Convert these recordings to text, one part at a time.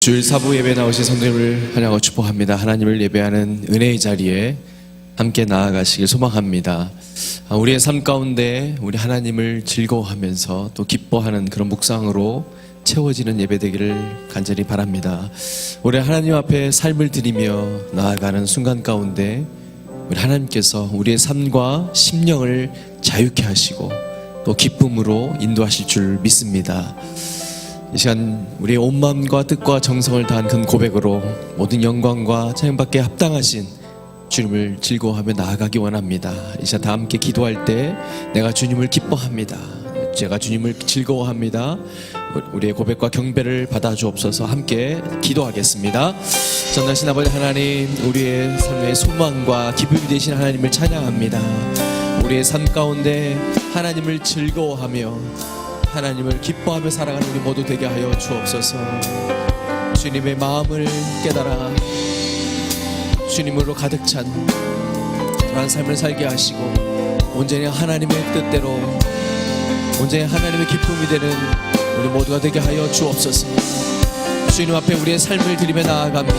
주일 사부 예배 나오신 성도님을 환영하고 축복합니다. 하나님을 예배하는 은혜의 자리에 함께 나아가시길 소망합니다. 우리의 삶 가운데 우리 하나님을 즐거워하면서 또 기뻐하는 그런 묵상으로 채워지는 예배 되기를 간절히 바랍니다. 우리 하나님 앞에 삶을 드리며 나아가는 순간 가운데 우리 하나님께서 우리의 삶과 심령을 자유케 하시고 또 기쁨으로 인도하실 줄 믿습니다. 이 시간 우리의 온 마음과 뜻과 정성을 다한 큰 고백으로 모든 영광과 찬양받기에 합당하신 주님을 즐거워하며 나아가기 원합니다. 이 시간 다 함께 기도할 때 내가 주님을 기뻐합니다, 제가 주님을 즐거워합니다, 우리의 고백과 경배를 받아주옵소서. 함께 기도하겠습니다. 전능하신 아버지 하나님, 우리의 삶의 소망과 기쁨이 되신 하나님을 찬양합니다. 우리의 삶 가운데 하나님을 즐거워하며 하나님을 기뻐하며 살아가는 우리 모두 되게 하여 주옵소서. 주님의 마음을 깨달아 주님으로 가득 찬 그러한 삶을 살게 하시고 온전히 하나님의 뜻대로 온전히 하나님의 기쁨이 되는 우리 모두가 되게 하여 주옵소서. 주님 앞에 우리의 삶을 드리며 나아갑니다.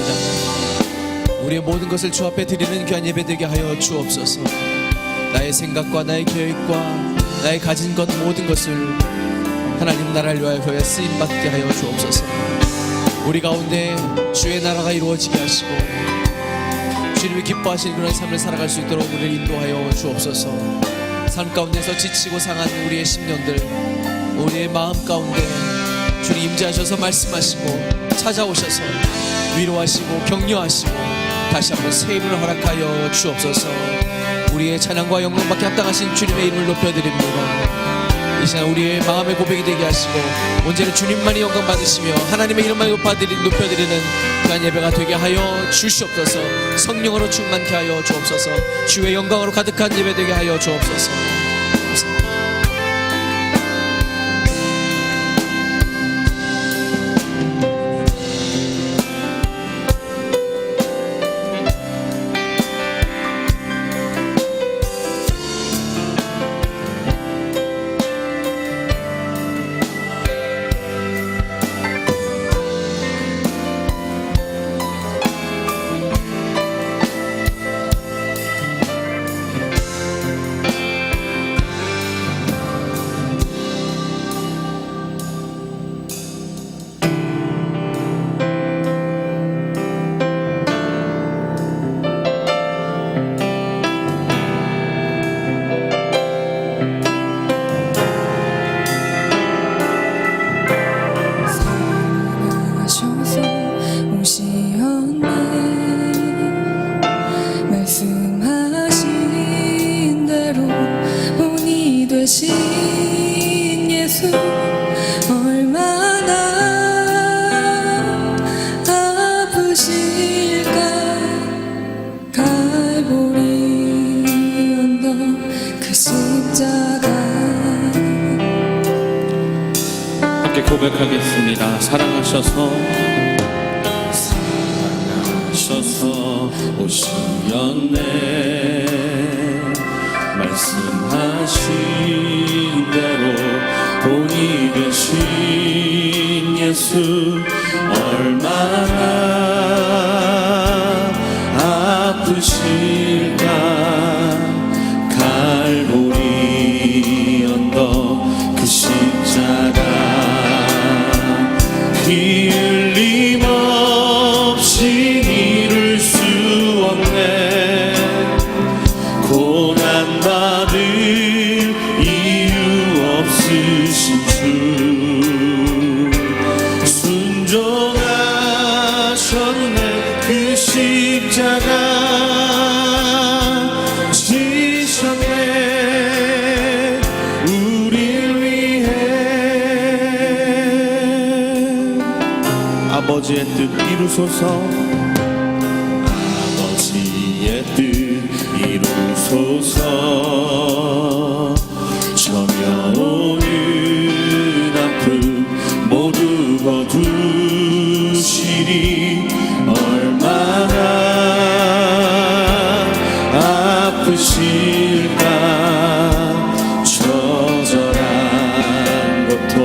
우리의 모든 것을 주 앞에 드리는 귀한 예배 되게 하여 주옵소서. 나의 생각과 나의 계획과 나의 가진 것 모든 것을 하나님 나라를 위하여 쓰임받게 하여 주옵소서. 우리 가운데 주의 나라가 이루어지게 하시고 주님이 기뻐하시는 그런 삶을 살아갈 수 있도록 우리를 인도하여 주옵소서. 삶 가운데서 지치고 상한 우리의 심령들, 우리의 마음 가운데 주님 임재하셔서 말씀하시고 찾아오셔서 위로하시고 격려하시고 다시 한번 새 힘을 허락하여 주옵소서. 우리의 찬양과 영광받게 합당하신 주님의 이름을 높여드립니다. 이 시간 우리의 마음의 고백이 되게 하시고 언제나 주님만이 영광 받으시며 하나님의 이름만 높여드리는 그한 예배가 되게 하여 주시옵소서. 성령으로 충만케 하여 주옵소서. 주의 영광으로 가득한 예배 되게 하여 주옵소서. 말씀하신 대로 본이 되신 예수, 얼마나 아프실까. 갈보리 언덕 그 십자가 함께 고백하겠습니다. 사랑하셔서 오시었네. 말씀하신 대로 본이 되신 예수, 얼마나 아프실까. 갈보리 언덕 그 십자가 피 흘림 없이 이룰 수 없네. 고난받을 이유 없으신 주, 순종하셨네. 그 십자가 지셨네. 우릴 위해 아버지의 뜻 이루소서. 아버지의 뜻 이루소서. 저며오는 아픔 모두 거두시리. 얼마나 아프실까. 처절한 고통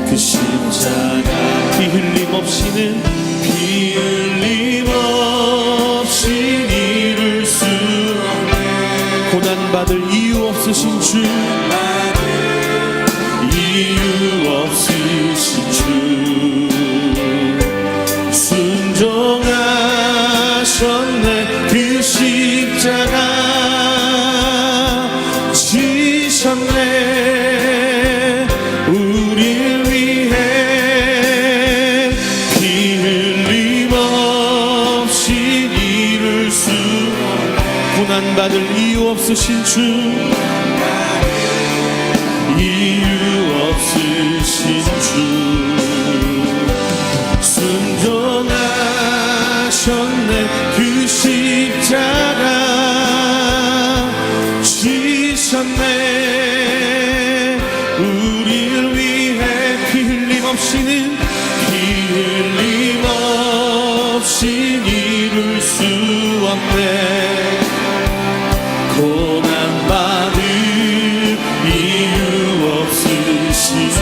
그 십자가 피 흘림 없이는 피 흘림 없이 이룰 수 없네. 고난받을 이유 없으신 주, 이유 없으신 주, 순종하셨네. 그 십자가 지셨네. 우리를 위해 피 흘림 없이 이룰 수 없네. 고난받을 이유 없으신 주, 이유 없으신 주, 순종하셨네. 그 십자가 지셨네. 우리를 위해 피 흘림 없이는 피 흘림 없이 이룰 수 없네. 고난받을 이유 없으신 주,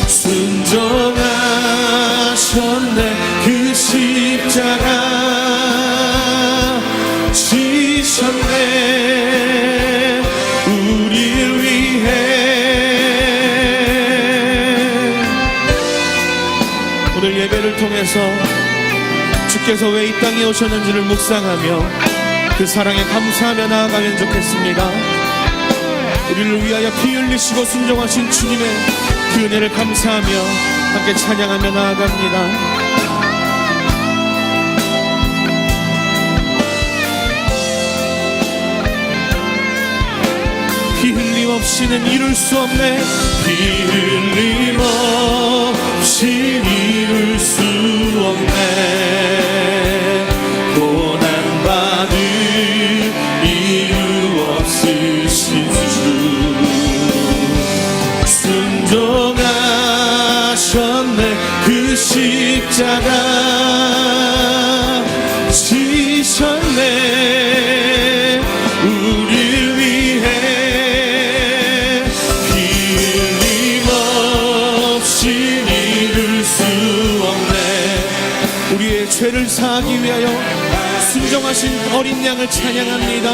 순종하셨네. 그 십자가 지셨네. 우리를 위해. 오늘 예배를 통해서 주께서 왜 이 땅에 오셨는지를 묵상하며 그 사랑에 감사하며 나아가면 좋겠습니다. 우리를 위하여 피 흘리시고 순종하신 주님의 그 은혜를 감사하며 함께 찬양하며 나아갑니다. 피 흘림 없이는 이룰 수 없네. 피 흘림 없이 이룰 수 없네. 고난받을 이유 없으신 주, 순종하셨네. 그 십자가 지셨네. 우리를 위해 피 흘림 없이 이룰 수 없네. 우리의 죄를 사하기 위하여 순종하신 어린 양을 찬양합니다.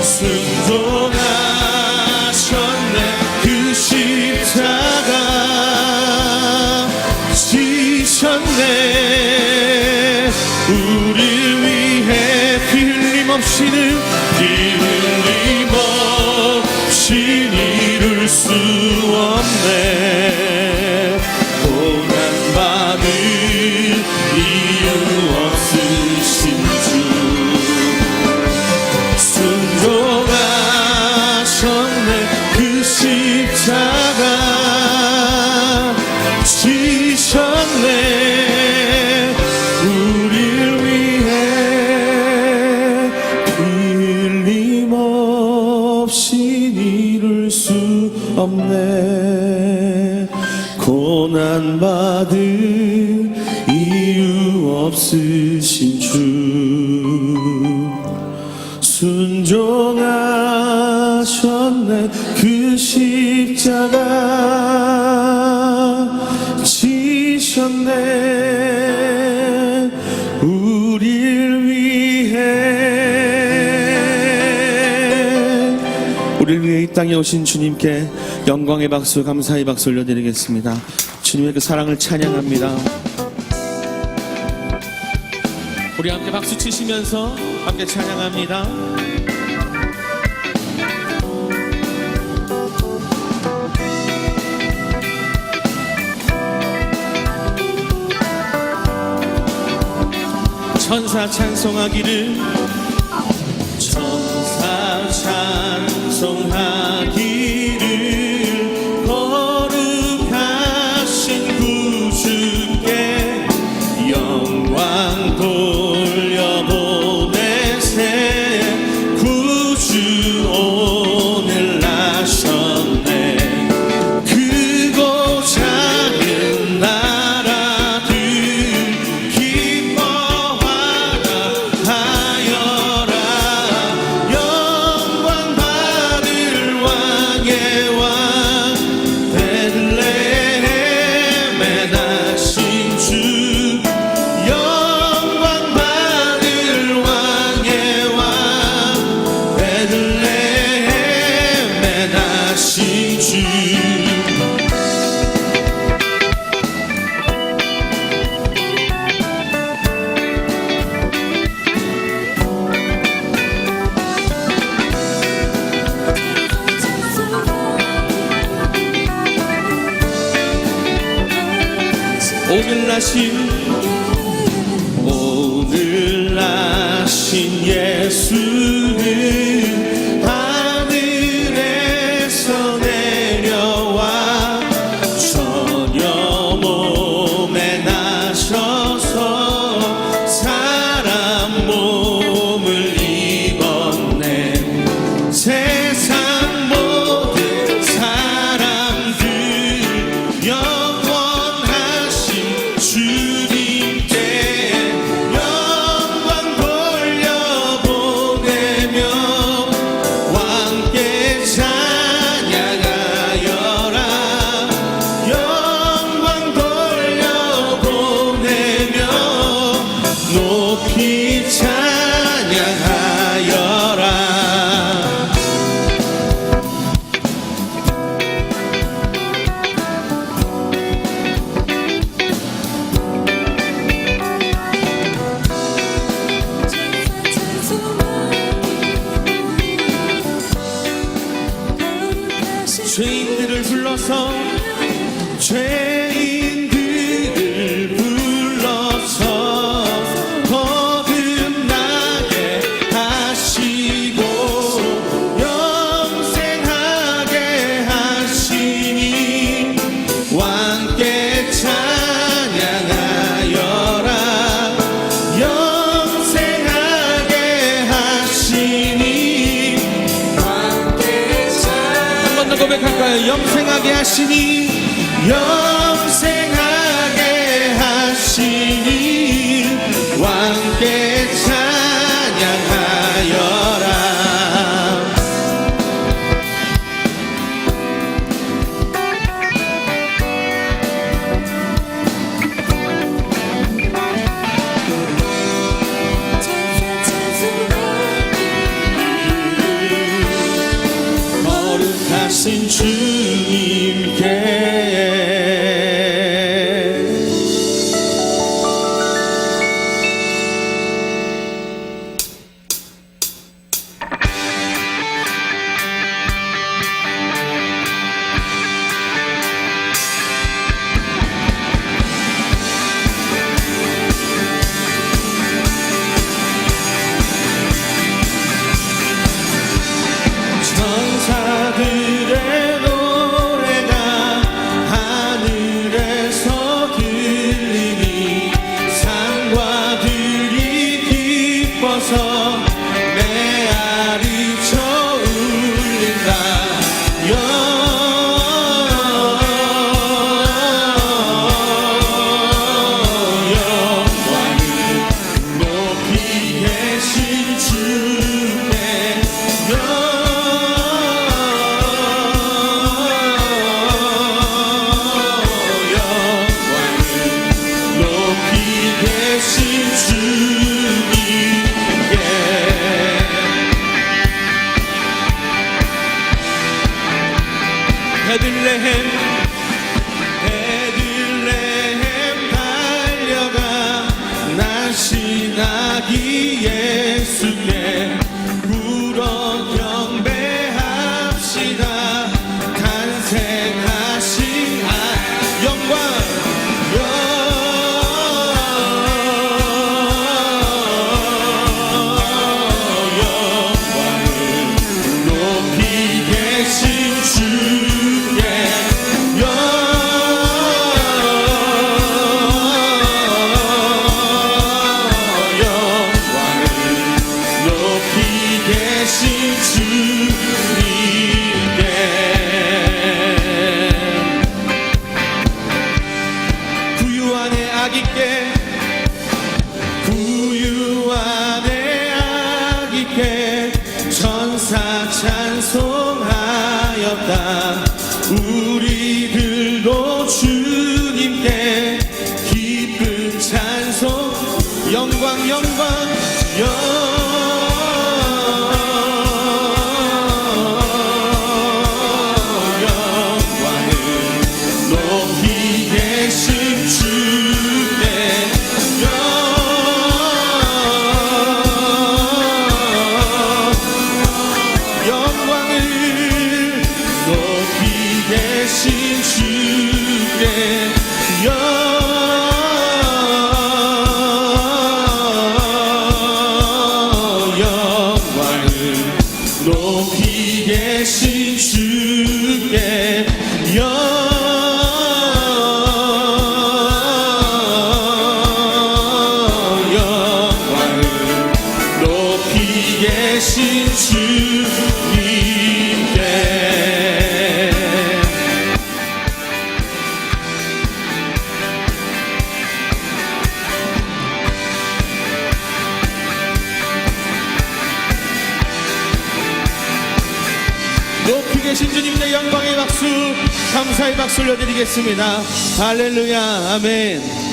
순종하셨네. 그 십자가 지셨네. 우리를 위해 피 흘림 없이는 피 흘림 없이 이룰 수 없네. 고난받을 이유 없으신 주, 순종하셨네. 그 십자가 지셨네. 우리를 위해 피 흘림 없이 이룰 수 없네. 고난받을 이유 없으신 주, 순종하셨네. 그 십자가 지셨네. 우리를 위해. 우리를 위해 이 땅에 오신 주님께 영광의 박수, 감사의 박수 올려드리겠습니다. 주님의 그 사랑을 찬양합니다. 우리 함께 박수 치시면서 함께 찬양합니다. 천사 찬송하기를, 천사 찬송하기를, 거룩하신 구주께 영광 돌려보내세. 구주 오늘 나셨네. 크고 작은 나라들 기뻐하라 하여 오늘 나신 예수는 하늘에서 내려와 전혀 몸에 나셔서 사람 몸을 입었네. 세상 모든 사람들 영원하신 주님께 영광 돌려보내며 함께 찬양하여라. 영광 돌려보내며 높이 찬양하여라. 죄인들을 불러서 거듭나게 하시고 영생하게 하시니 왕께 찬양하여라. 영생하게 하시니 한 번 더 고백할까요? 영생하게 하시니 영생하게 하시니 왕께 찬양하여라. 거룩하신 주님께 천사들의 노래가 하늘에서 들리니 산과 들이 기뻐서 메아리 쳐 울린다. 영광을 높이 계신 주께 베들레헴 달려가 날씬하기 예수께 울어 경배합시다. 탄생하신 영광 부유하네 아기께 천사 찬송하였다. 우리들도 주님께 기쁜 찬송 영광 영광을 높이 계신 주께 영광을 높이 계신 주께 영광을 감사의 박수 올려드리겠습니다. 할렐루야. 아멘.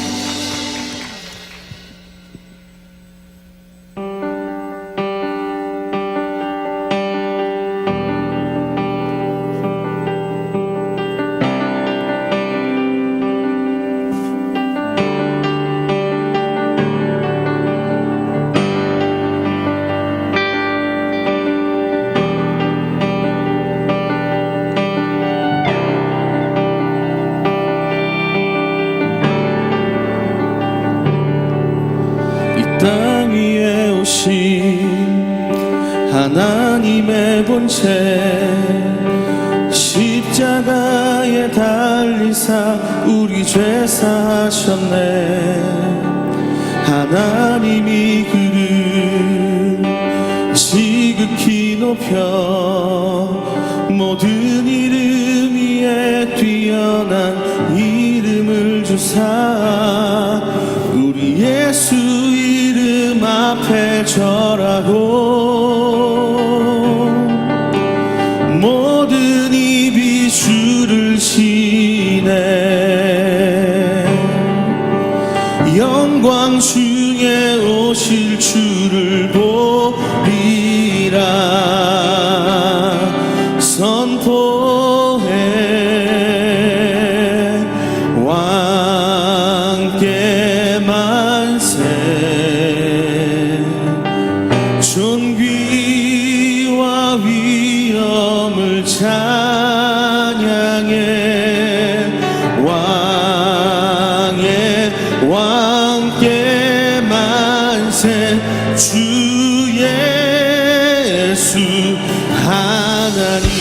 땅 위에 오신 하나님의 본체 십자가에 달리사 우리 죄 사하셨네. 하나님이 그를 지극히 높여 모든 이름 위에 뛰어난 이름을 주사 우리 예수 이름 앞에 절하고 모든 입이 주를 시네. 영광 중에 오실 주를 보리라 선포해. 왕께 만세. 존귀와 위엄을 찬양해. 왕께 만세. 주 예수 하나님.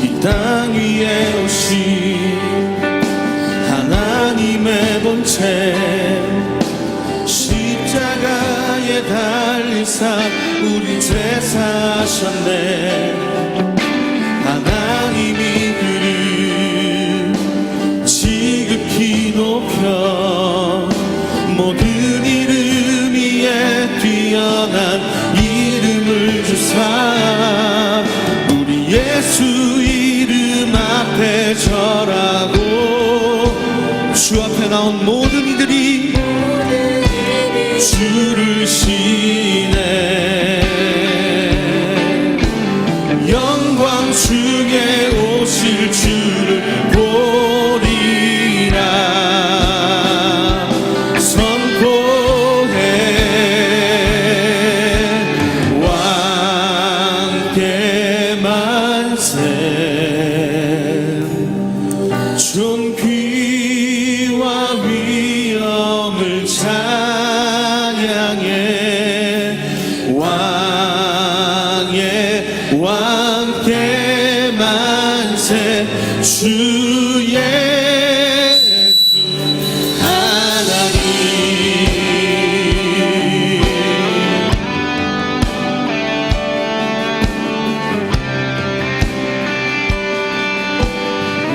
이 땅 위에 오신 하나님의 본체 십자가에 달리사 우리 죄 사하셨네. 하나님이 그를 지극히 높여 모든 이름 위에 뛰어난 이름을 주사 우리 예수 이름 앞에 절하고 주 앞에 나온 모든 이들이 주를 시네. 영광 중에 오실 주를 보리라 선포해. 왕께 만세. 존귀와 위엄을 찬양해. 왕께 만세. 주 예수 하나님.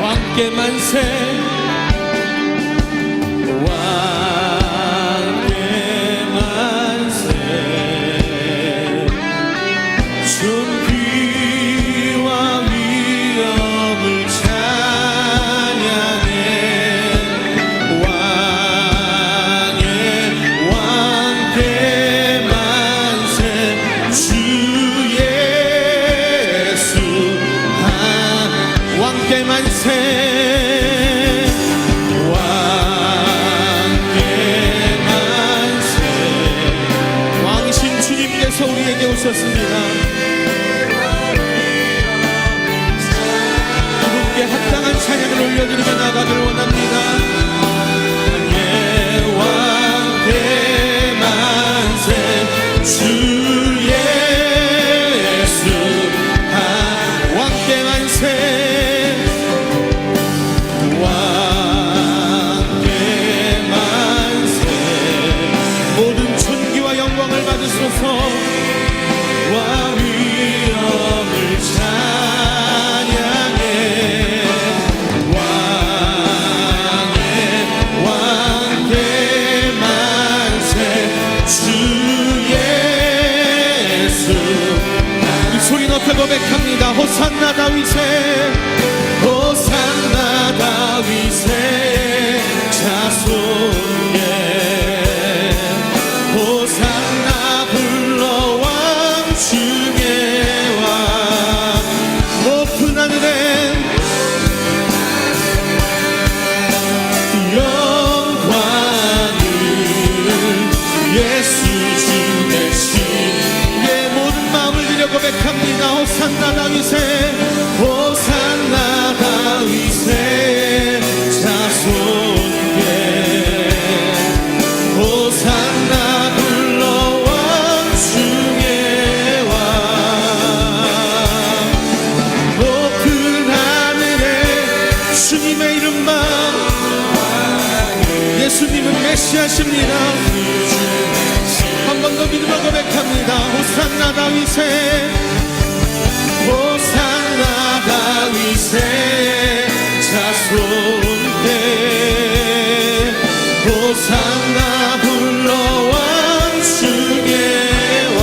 왕께 만세. 왕께 만세. 존귀와 위엄을 찬양해. 왕께 만세. 주 예수 왕께 만세. 왕신 주님께서 우리에게 오셨습니다. 그분께 합당한 찬양을 올려드리며 나가기를 원합니다. 왕께 만세. 주 예수 왕께 만세. 왕께 만세. 모든 존귀와 영광을 받으소서. 호산나 다윗의 호산나 다윗의 자손에 호산나 불러 왕 중의 왕 높은 하늘에 영광을 예수 주 대신 예 모든 마음을 들여 고백합니다. 호산나 다윗의 호산나 다윗의 자손께 호산나 불러 왕 중의 왕 높은 하늘에 주님의 이름만 예수님은 메시아십니다. 한 번 더 믿음을 고백합니다. 호산나 다윗의 호산나 다윗의 자손께 호산나 불러 왕 중의 왕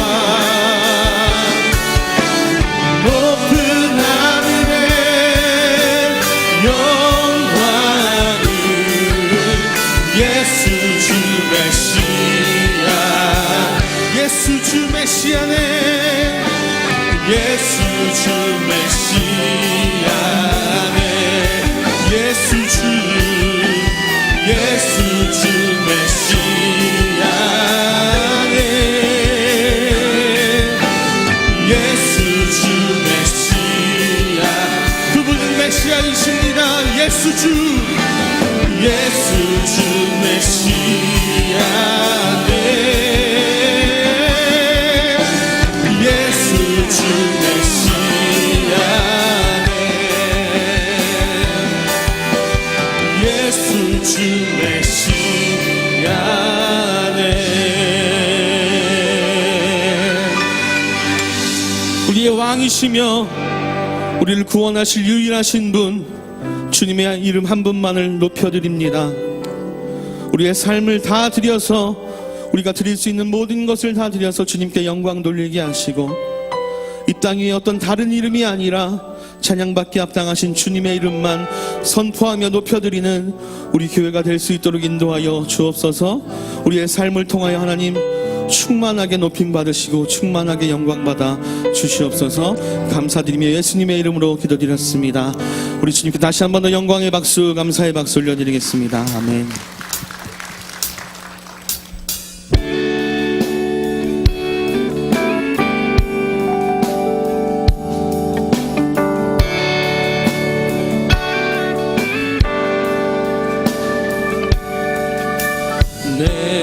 높은 하늘에 영광을 예수 주 메시아 예수 주 메시아네 예수 주 메시아네 예수 주 메시아네 예수 주 메시아 그분은 메시아이십니다. 예수 주 메시아네 예수 주 메시아네 예수 주 메시아네 우리의 왕이시며 우리를 구원하실 유일하신 분 주님의 이름 한 분만을 높여드립니다. 우리의 삶을 다 드려서 우리가 드릴 수 있는 모든 것을 다 드려서 주님께 영광 돌리게 하시고 이 땅 위에 어떤 다른 이름이 아니라 찬양받기 합당하신 주님의 이름만 선포하며 높여드리는 우리 교회가 될 수 있도록 인도하여 주옵소서. 우리의 삶을 통하여 하나님 충만하게 높임받으시고 충만하게 영광받아 주시옵소서. 감사드리며 예수님의 이름으로 기도드렸습니다. 우리 주님께 다시 한 번 더 영광의 박수 감사의 박수 올려드리겠습니다. 아멘.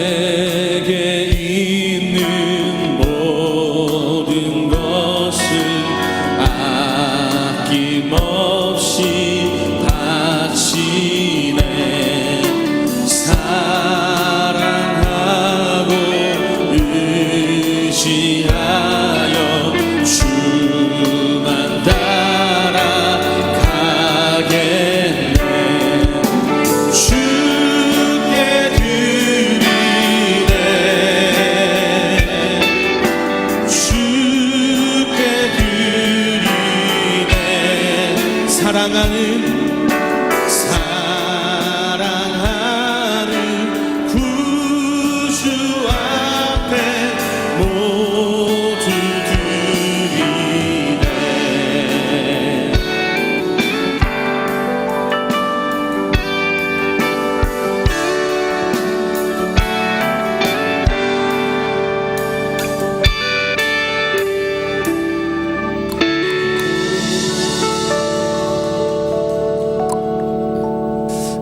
내게 있는 모든 것을 아낌없이 바치네. 사랑하고 의지하여 주만 따라가겠네. 주께 드리네. 주께 드리네. 사랑하는 구주 앞에 모두 드리네.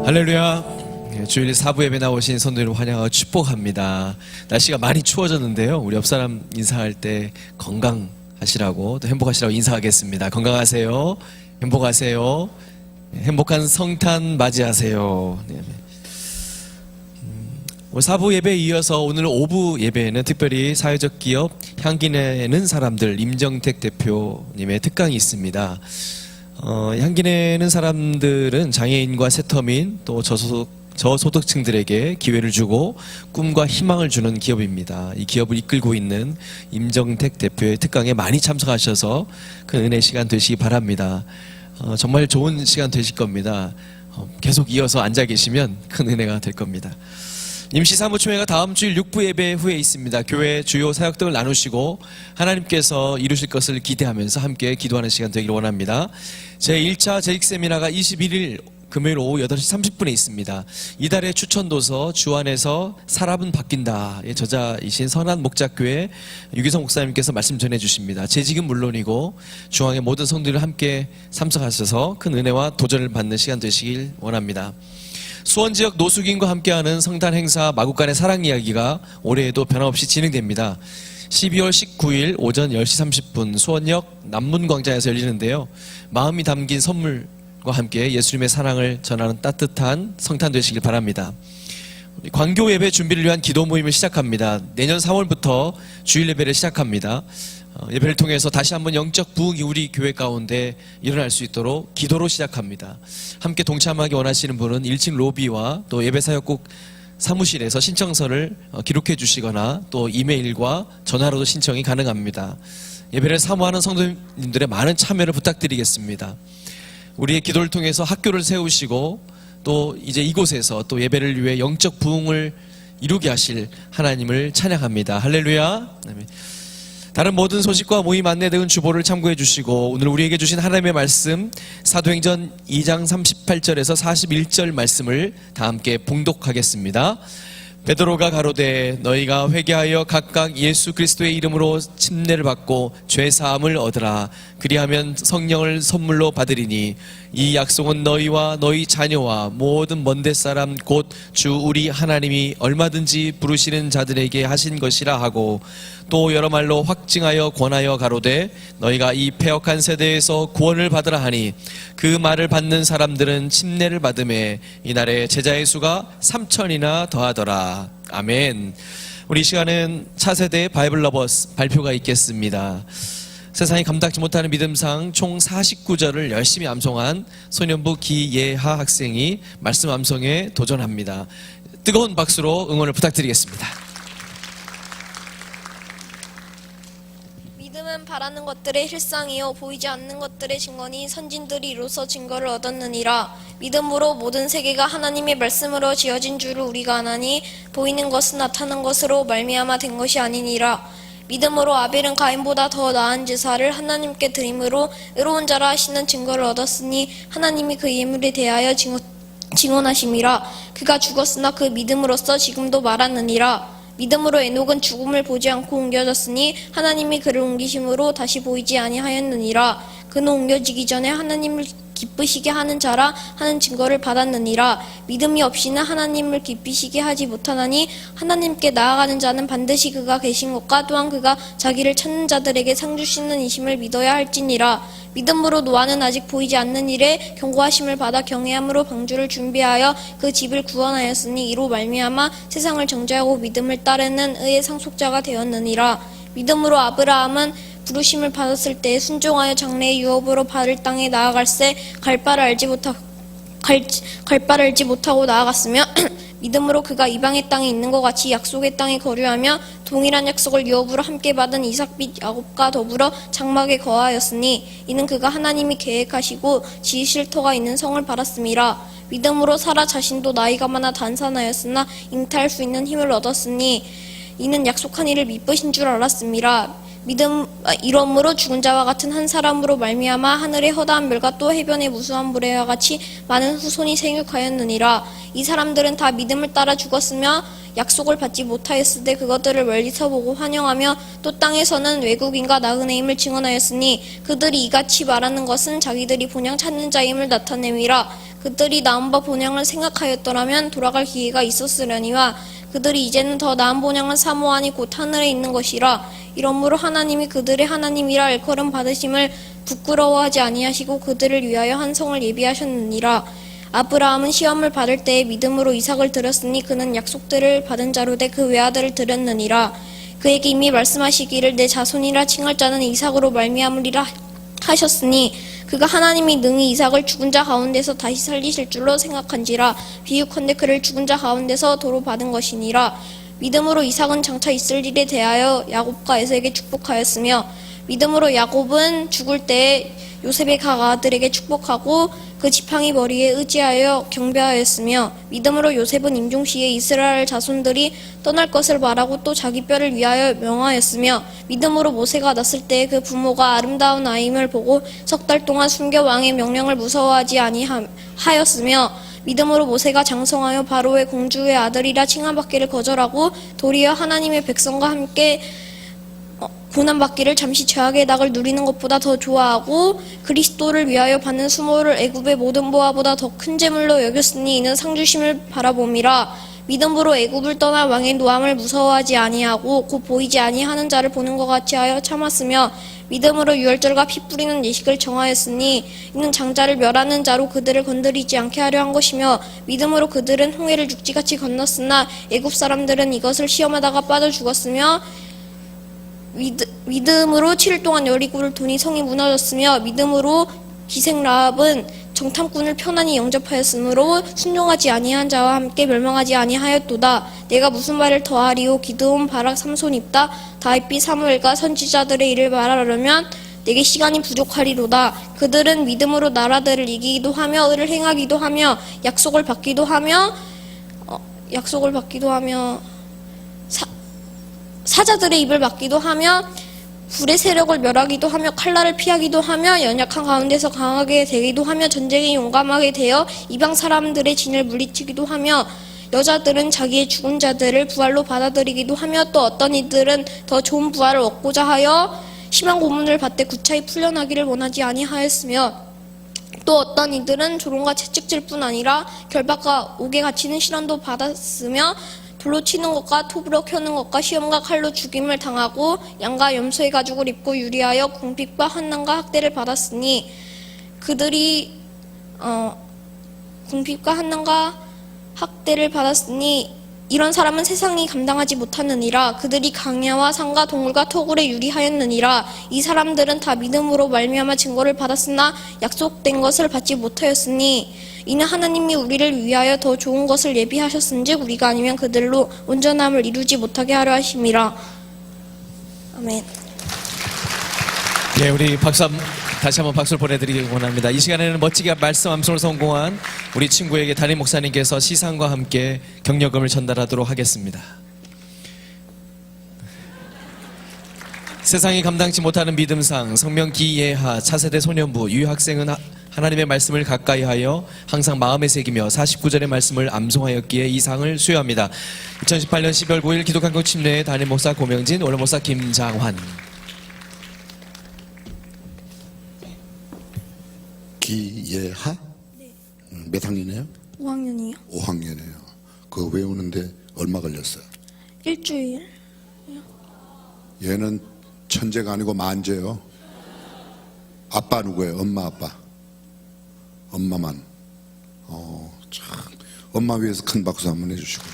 할렐루야. 주일 4부 예배 나오신 성도님을 환영하고 축복합니다. 날씨가 많이 추워졌는데요. 우리 옆사람 인사할 때 건강하시라고 또 행복하시라고 인사하겠습니다. 건강하세요. 행복하세요. 행복한 성탄 맞이하세요. 네. 오늘 4부 예배에 이어서 오늘 5부 예배에는 특별히 사회적 기업 향기 내는 사람들 임정택 대표님의 특강이 있습니다. 향기 내는 사람들은 장애인과 세터민 또 저소득 저소득층들에게 기회를 주고 꿈과 희망을 주는 기업입니다. 이 기업을 이끌고 있는 임정택 대표의 특강에 많이 참석하셔서 그 은혜 시간 되시기 바랍니다. 정말 좋은 시간 되실 겁니다. 계속 이어서 앉아 계시면 큰 은혜가 될 겁니다. 임시사무총회가 다음 주일 6부 예배 후에 있습니다. 교회 주요 사역들을 나누시고 하나님께서 이루실 것을 기대하면서 함께 기도하는 시간 되기를 원합니다. 제1차 재직세미나가 21일 금요일 오후 8시 30분에 있습니다. 이달의 추천도서 주 안에서 사람은 바뀐다의 저자이신 선한 목자교회 유기성 목사님께서 말씀 전해주십니다. 재직은 물론이고 중앙의 모든 성도들 함께 참석하셔서 큰 은혜와 도전을 받는 시간 되시길 원합니다. 수원지역 노숙인과 함께하는 성탄 행사 마국간의 사랑 이야기가 올해에도 변함없이 진행됩니다. 12월 19일 오전 10시 30분 수원역 남문광장에서 열리는데요. 마음이 담긴 선물과 함께 예수님의 사랑을 전하는 따뜻한 성탄 되시길 바랍니다. 광교 예배 준비를 위한 기도 모임을 시작합니다. 내년 3월부터 주일 예배를 시작합니다. 예배를 통해서 다시 한번 영적 부흥이 우리 교회 가운데 일어날 수 있도록 기도로 시작합니다. 함께 동참하기 원하시는 분은 1층 로비와 또 예배사역국 사무실에서 신청서를 기록해 주시거나 또 이메일과 전화로도 신청이 가능합니다. 예배를 사모하는 성도님들의 많은 참여를 부탁드리겠습니다. 우리의 기도를 통해서 학교를 세우시고 또 이제 이곳에서 또 예배를 위해 영적 부흥을 이루게 하실 하나님을 찬양합니다. 할렐루야. 다른 모든 소식과 모임 안내 등은 주보를 참고해 주시고 오늘 우리에게 주신 하나님의 말씀 사도행전 2장 38절에서 41절 말씀을 다 함께 봉독하겠습니다. 베드로가 가로되 너희가 회개하여 각각 예수 그리스도의 이름으로 침례를 받고 죄 사함을 얻으라. 그리하면 성령을 선물로 받으리니 이 약속은 너희와 너희 자녀와 모든 먼데 사람 곧 주 우리 하나님이 얼마든지 부르시는 자들에게 하신 것이라 하고 또 여러 말로 확증하여 권하여 가로되 너희가 이 패역한 세대에서 구원을 받으라 하니 그 말을 받는 사람들은 침례를 받음에 이날에 제자의 수가 3,000이나 더하더라. 아멘. 우리 시간은 차세대 바이블 러버스 발표가 있겠습니다. 세상이 감당치 못하는 믿음상 총 49절을 열심히 암송한 소년부 기예하 학생이 말씀 암송에 도전합니다. 뜨거운 박수로 응원을 부탁드리겠습니다. 믿음은 바라는 것들의 실상이요 보이지 않는 것들의 증거니 선진들이 이로써 증거를 얻었느니라. 믿음으로 모든 세계가 하나님의 말씀으로 지어진 줄을 우리가 아나니 보이는 것은 나타난 것으로 말미암아 된 것이 아니니라. 믿음으로 아벨은 가인보다 더 나은 제사를 하나님께 드림으로 의로운 자라 하시는 증거를 얻었으니 하나님이 그 예물에 대하여 증언하심이라. 그가 죽었으나 그 믿음으로써 지금도 말하느니라. 믿음으로 에녹은 죽음을 보지 않고 옮겨졌으니 하나님이 그를 옮기심으로 다시 보이지 아니하였느니라. 그는 옮겨지기 전에 하나님을 기쁘시게 하는 자라 하는 증거를 받았느니라. 믿음이 없이는 하나님을 기쁘시게 하지 못하나니 하나님께 나아가는 자는 반드시 그가 계신 것과 또한 그가 자기를 찾는 자들에게 상 주시는 이심을 믿어야 할지니라. 믿음으로 노아는 아직 보이지 않는 일에 경고하심을 받아 경외함으로 방주를 준비하여 그 집을 구원하였으니 이로 말미암아 세상을 정죄하고 믿음을 따르는 의의 상속자가 되었느니라. 믿음으로 아브라함은 부르심을 받았을 때 순종하여 장래의 유업으로 받을 땅에 나아갈새 갈 바를 알지 못하고 나아갔으며 믿음으로 그가 이방의 땅에 있는 것 같이 약속의 땅에 거류하며 동일한 약속을 유업으로 함께 받은 이삭 및 야곱과 더불어 장막에 거하였으니 이는 그가 하나님이 계획하시고 지으실 터가 있는 성을 바랐음이라. 믿음으로 사라 자신도 나이가 많아 단산하였으나 잉태할 수 있는 힘을 얻었으니 이는 약속한 이를 미쁘신 줄 알았음이라. 이러므로 죽은 자와 같은 한 사람으로 말미암아 하늘의 허다한 별과 또 해변의 무수한 모래와 같이 많은 후손이 생육하였느니라. 이 사람들은 다 믿음을 따라 죽었으며 약속을 받지 못하였으되 그것들을 멀리서 보고 환영하며 또 땅에서는 외국인과 나그네임을 증언하였으니 그들이 이같이 말하는 것은 자기들이 본향 찾는 자임을 나타냄이라. 그들이 나은 바 본향을 생각하였더라면 돌아갈 기회가 있었으려니와 그들이 이제는 더 나은 본향을 사모하니 곧 하늘에 있는 것이라. 이러므로 하나님이 그들의 하나님이라 일컬음 받으심을 부끄러워하지 아니하시고 그들을 위하여 한 성을 예비하셨느니라. 아브라함은 시험을 받을 때에 믿음으로 이삭을 드렸으니 그는 약속들을 받은 자로 돼 그 외아들을 드렸느니라. 그에게 이미 말씀하시기를 내 자손이라 칭할 자는 이삭으로 말미암으리라 하셨으니 그가 하나님이 능히 이삭을 죽은 자 가운데서 다시 살리실 줄로 생각한지라. 비유컨대 그를 죽은 자 가운데서 도로 받은 것이니라. 믿음으로 이삭은 장차 있을 일에 대하여 야곱과 에서에게 축복하였으며, 믿음으로 야곱은 죽을 때에 요셉의 각 아들에게 축복하고 그 지팡이 머리에 의지하여 경배하였으며, 믿음으로 요셉은 임종시에 이스라엘 자손들이 떠날 것을 말하고 또 자기 뼈를 위하여 명하였으며, 믿음으로 모세가 났을 때 그 부모가 아름다운 아임을 보고 석 달 동안 숨겨 왕의 명령을 무서워하지 아니하였으며, 믿음으로 모세가 장성하여 바로의 공주의 아들이라 칭함받기를 거절하고 도리어 하나님의 백성과 함께 고난받기를 잠시 죄악의 낙을 누리는 것보다 더 좋아하고 그리스도를 위하여 받는 수모를 애굽의 모든 보화보다 더 큰 재물로 여겼으니 이는 상주심을 바라봄이라. 믿음으로 애굽을 떠나 왕의 노함을 무서워하지 아니하고 곧 보이지 아니하는 자를 보는 것 같이 하여 참았으며, 믿음으로 유월절과 피 뿌리는 예식을 정하였으니 이는 장자를 멸하는 자로 그들을 건드리지 않게 하려 한 것이며, 믿음으로 그들은 홍해를 육지같이 건넜으나 애굽 사람들은 이것을 시험하다가 빠져 죽었으며, 믿음으로 7일 동안 여리고를 도니 성이 무너졌으며, 믿음으로 기생 라합은 정탐꾼을 편안히 영접하였으므로 순종하지 아니한 자와 함께 멸망하지 아니하였도다. 내가 무슨 말을 더하리오? 기드온, 바락, 삼손, 입다, 다윗비, 사무엘과 선지자들의 일을 말하려면 내게 시간이 부족하리로다. 그들은 믿음으로 나라들을 이기기도 하며 의를 행하기도 하며 약속을 받기도 하며 사자들의 입을 막기도 하며 불의 세력을 멸하기도 하며 칼날을 피하기도 하며 연약한 가운데서 강하게 되기도 하며 전쟁에 용감하게 되어 이방 사람들의 진을 물리치기도 하며, 여자들은 자기의 죽은 자들을 부활로 받아들이기도 하며, 또 어떤 이들은 더 좋은 부활을 얻고자 하여 심한 고문을 받되 구차히 풀려나기를 원하지 아니하였으며, 또 어떤 이들은 조롱과 채찍질 뿐 아니라 결박과 옥에 갇히는 시련도 받았으며, 불로 치는 것과 톱으로 켜는 것과 시험과 칼로 죽임을 당하고 양과 염소의 가죽을 입고 유리하여 궁핍과 환난과 학대를 받았으니, 그들이 궁핍과 환난과 학대를 받았으니 이런 사람은 세상이 감당하지 못하느니라. 그들이 강야와 산과 동물과 토굴에 유리하였느니라. 이 사람들은 다 믿음으로 말미암아 증거를 받았으나 약속된 것을 받지 못하였으니, 이는 하나님이 우리를 위하여 더 좋은 것을 예비하셨은즉 우리가 아니면 그들로 온전함을 이루지 못하게 하려 하심이라. 아멘. 네, 우리 다시 한번 박수를 보내드리기 원합니다. 이 시간에는 멋지게 말씀 암송을 성공한 우리 친구에게 담임 목사님께서 시상과 함께 격려금을 전달하도록 하겠습니다. 세상이 감당치 못하는 믿음상 성명 기예하 차세대 소년부 유학생은 하나님의 말씀을 가까이 하여 항상 마음에 새기며 49절의 말씀을 암송하였기에 이 상을 수여합니다. 2018년 12월 9일 기독한국 침례의 담임 목사 고명진, 원로 목사 김장환. 기예하? 네. 몇 학년이에요? 5학년이요. 5학년이에요. 그거 외우는데 얼마 걸렸어요? 일주일. 얘는 천재가 아니고 만재요. 아빠 누구예요? 엄마, 아빠. 엄마만. 참. 엄마 위해서 큰 박수 한번 해주시고.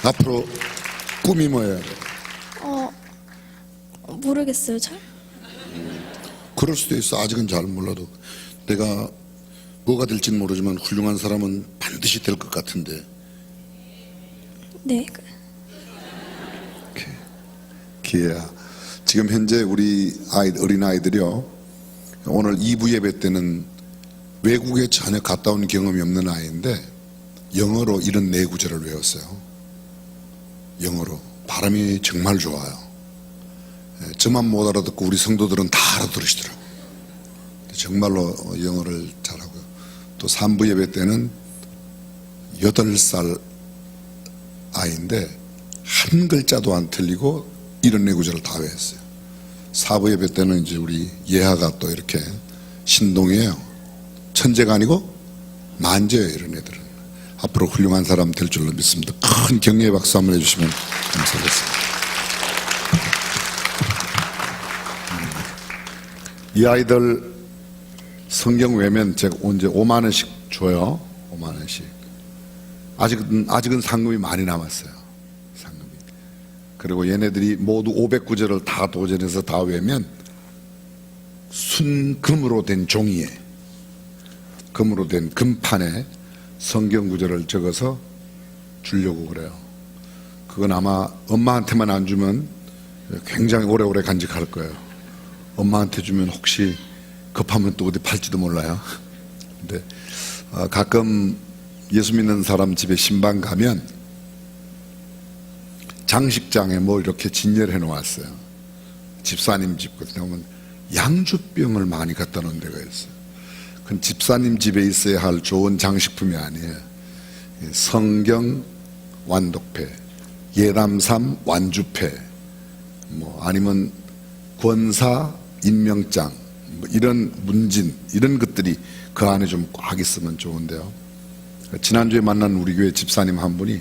앞으로 꿈이 뭐예요? 모르겠어요, 잘. 그럴 수도 있어. 아직은 잘 몰라도. 내가 뭐가 될지는 모르지만 훌륭한 사람은 반드시 될 것 같은데. 네. 기회야. 지금 현재 우리 어린 아이들이요, 오늘 2부 예배 때는 외국에 전혀 갔다 온 경험이 없는 아이인데 영어로 이런 네 구절을 외웠어요. 영어로. 발음이 정말 좋아요. 저만 못 알아듣고 우리 성도들은 다 알아들으시더라고요. 정말로 영어를 잘하고요. 또 3부 예배 때는 8살 아이인데 한 글자도 안 틀리고 이런 네 구절을 다 외웠어요. 4부 예배 때는 이제 우리 예하가 또 이렇게 신동이에요. 천재가 아니고 만재예요. 이런 애들은 앞으로 훌륭한 사람 될 줄로 믿습니다. 큰 격려의 박수 한번 해주시면 감사하겠습니다. 이 아이들 성경 외면 제가 언제 5만 원씩 줘요. 5만 원씩. 아직은 상금이 많이 남았어요. 상금이. 그리고 얘네들이 모두 500구절을 다 도전해서 다 외면 순금으로 된 종이에, 금으로 된 금판에 성경 구절을 적어서 주려고 그래요. 그건 아마 엄마한테만 안 주면 굉장히 오래오래 간직할 거예요. 엄마한테 주면 혹시 급하면 또 어디 팔지도 몰라요. 근데 가끔 예수 믿는 사람 집에 신방 가면 장식장에 뭐 이렇게 진열해 놓았어요. 집사님 집 같은 데 보면 양주병을 많이 갖다 놓은 데가 있어요. 그건 집사님 집에 있어야 할 좋은 장식품이 아니에요. 성경 완독패, 예담삼 완주패, 뭐 아니면 권사 임명장, 뭐 이런 문진, 이런 것들이 그 안에 좀 꽉 있으면 좋은데요. 지난주에 만난 우리 교회 집사님 한 분이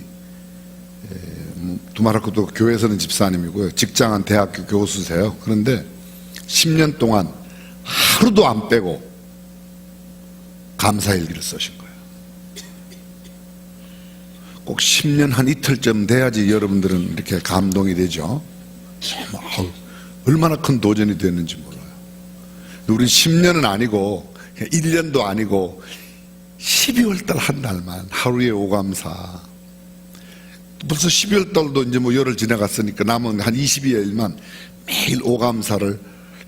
두말할 것도 교회에서는 집사님이고요, 직장은 대학교 교수세요. 그런데 10년 동안 하루도 안 빼고 감사일기를 쓰신 거예요. 꼭 10년 한 이틀쯤 돼야지 여러분들은 이렇게 감동이 되죠. 얼마나 큰 도전이 됐는지 몰라요. 우리 10년은 아니고 1년도 아니고 12월 달 한 달만 하루에 오감사. 벌써 12월 달도 이제 뭐 열흘 지나갔으니까 남은 한 22일만 매일 오감사를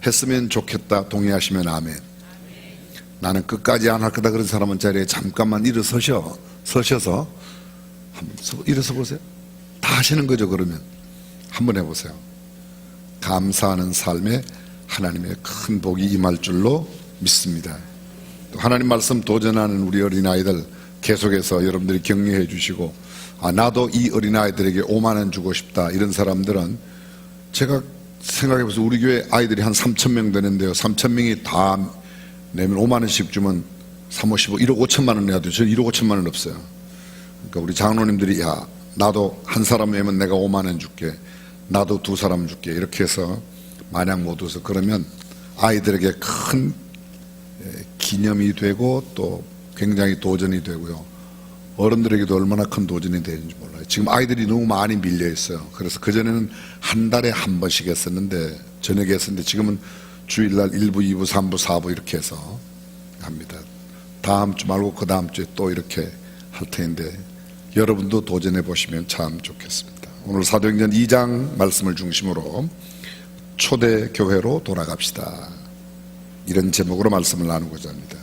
했으면 좋겠다. 동의하시면 아멘. 나는 끝까지 안 할 거다 그런 사람은 자리에 잠깐만 서셔서 한번 일어서 보세요. 다 하시는 거죠. 그러면 한번 해보세요. 감사하는 삶에 하나님의 큰 복이 임할 줄로 믿습니다. 또 하나님 말씀 도전하는 우리 어린아이들 계속해서 여러분들이 격려해 주시고, 나도 이 어린아이들에게 5만 원 주고 싶다, 이런 사람들은 제가 생각해 보세요. 우리 교회 아이들이 한 3,000명 되는데요, 3,000명이 다 내면 5만 원씩 주면 3, 5, 15, 1억 5천만 원 내야 돼요. 저는 1억 5천만 원 없어요. 그러니까 우리 장로님들이 나도 한 사람 외면 내가 5만 원 줄게, 나도 2사람 줄게, 이렇게 해서 마냥 못 줘서 그러면 아이들에게 큰 기념이 되고 또 굉장히 도전이 되고요, 어른들에게도 얼마나 큰 도전이 되는지 몰라요. 지금 아이들이 너무 많이 밀려 있어요. 그래서 그전에는 한 달에 한 번씩 했었는데, 저녁에 했었는데, 지금은 주일날 1부, 2부, 3부, 4부 이렇게 해서 합니다. 다음 주 말고 그 다음 주에 또 이렇게 할 텐데 여러분도 도전해 보시면 참 좋겠습니다. 오늘 사도행전 2장 말씀을 중심으로 초대교회로 돌아갑시다, 이런 제목으로 말씀을 나누고자 합니다.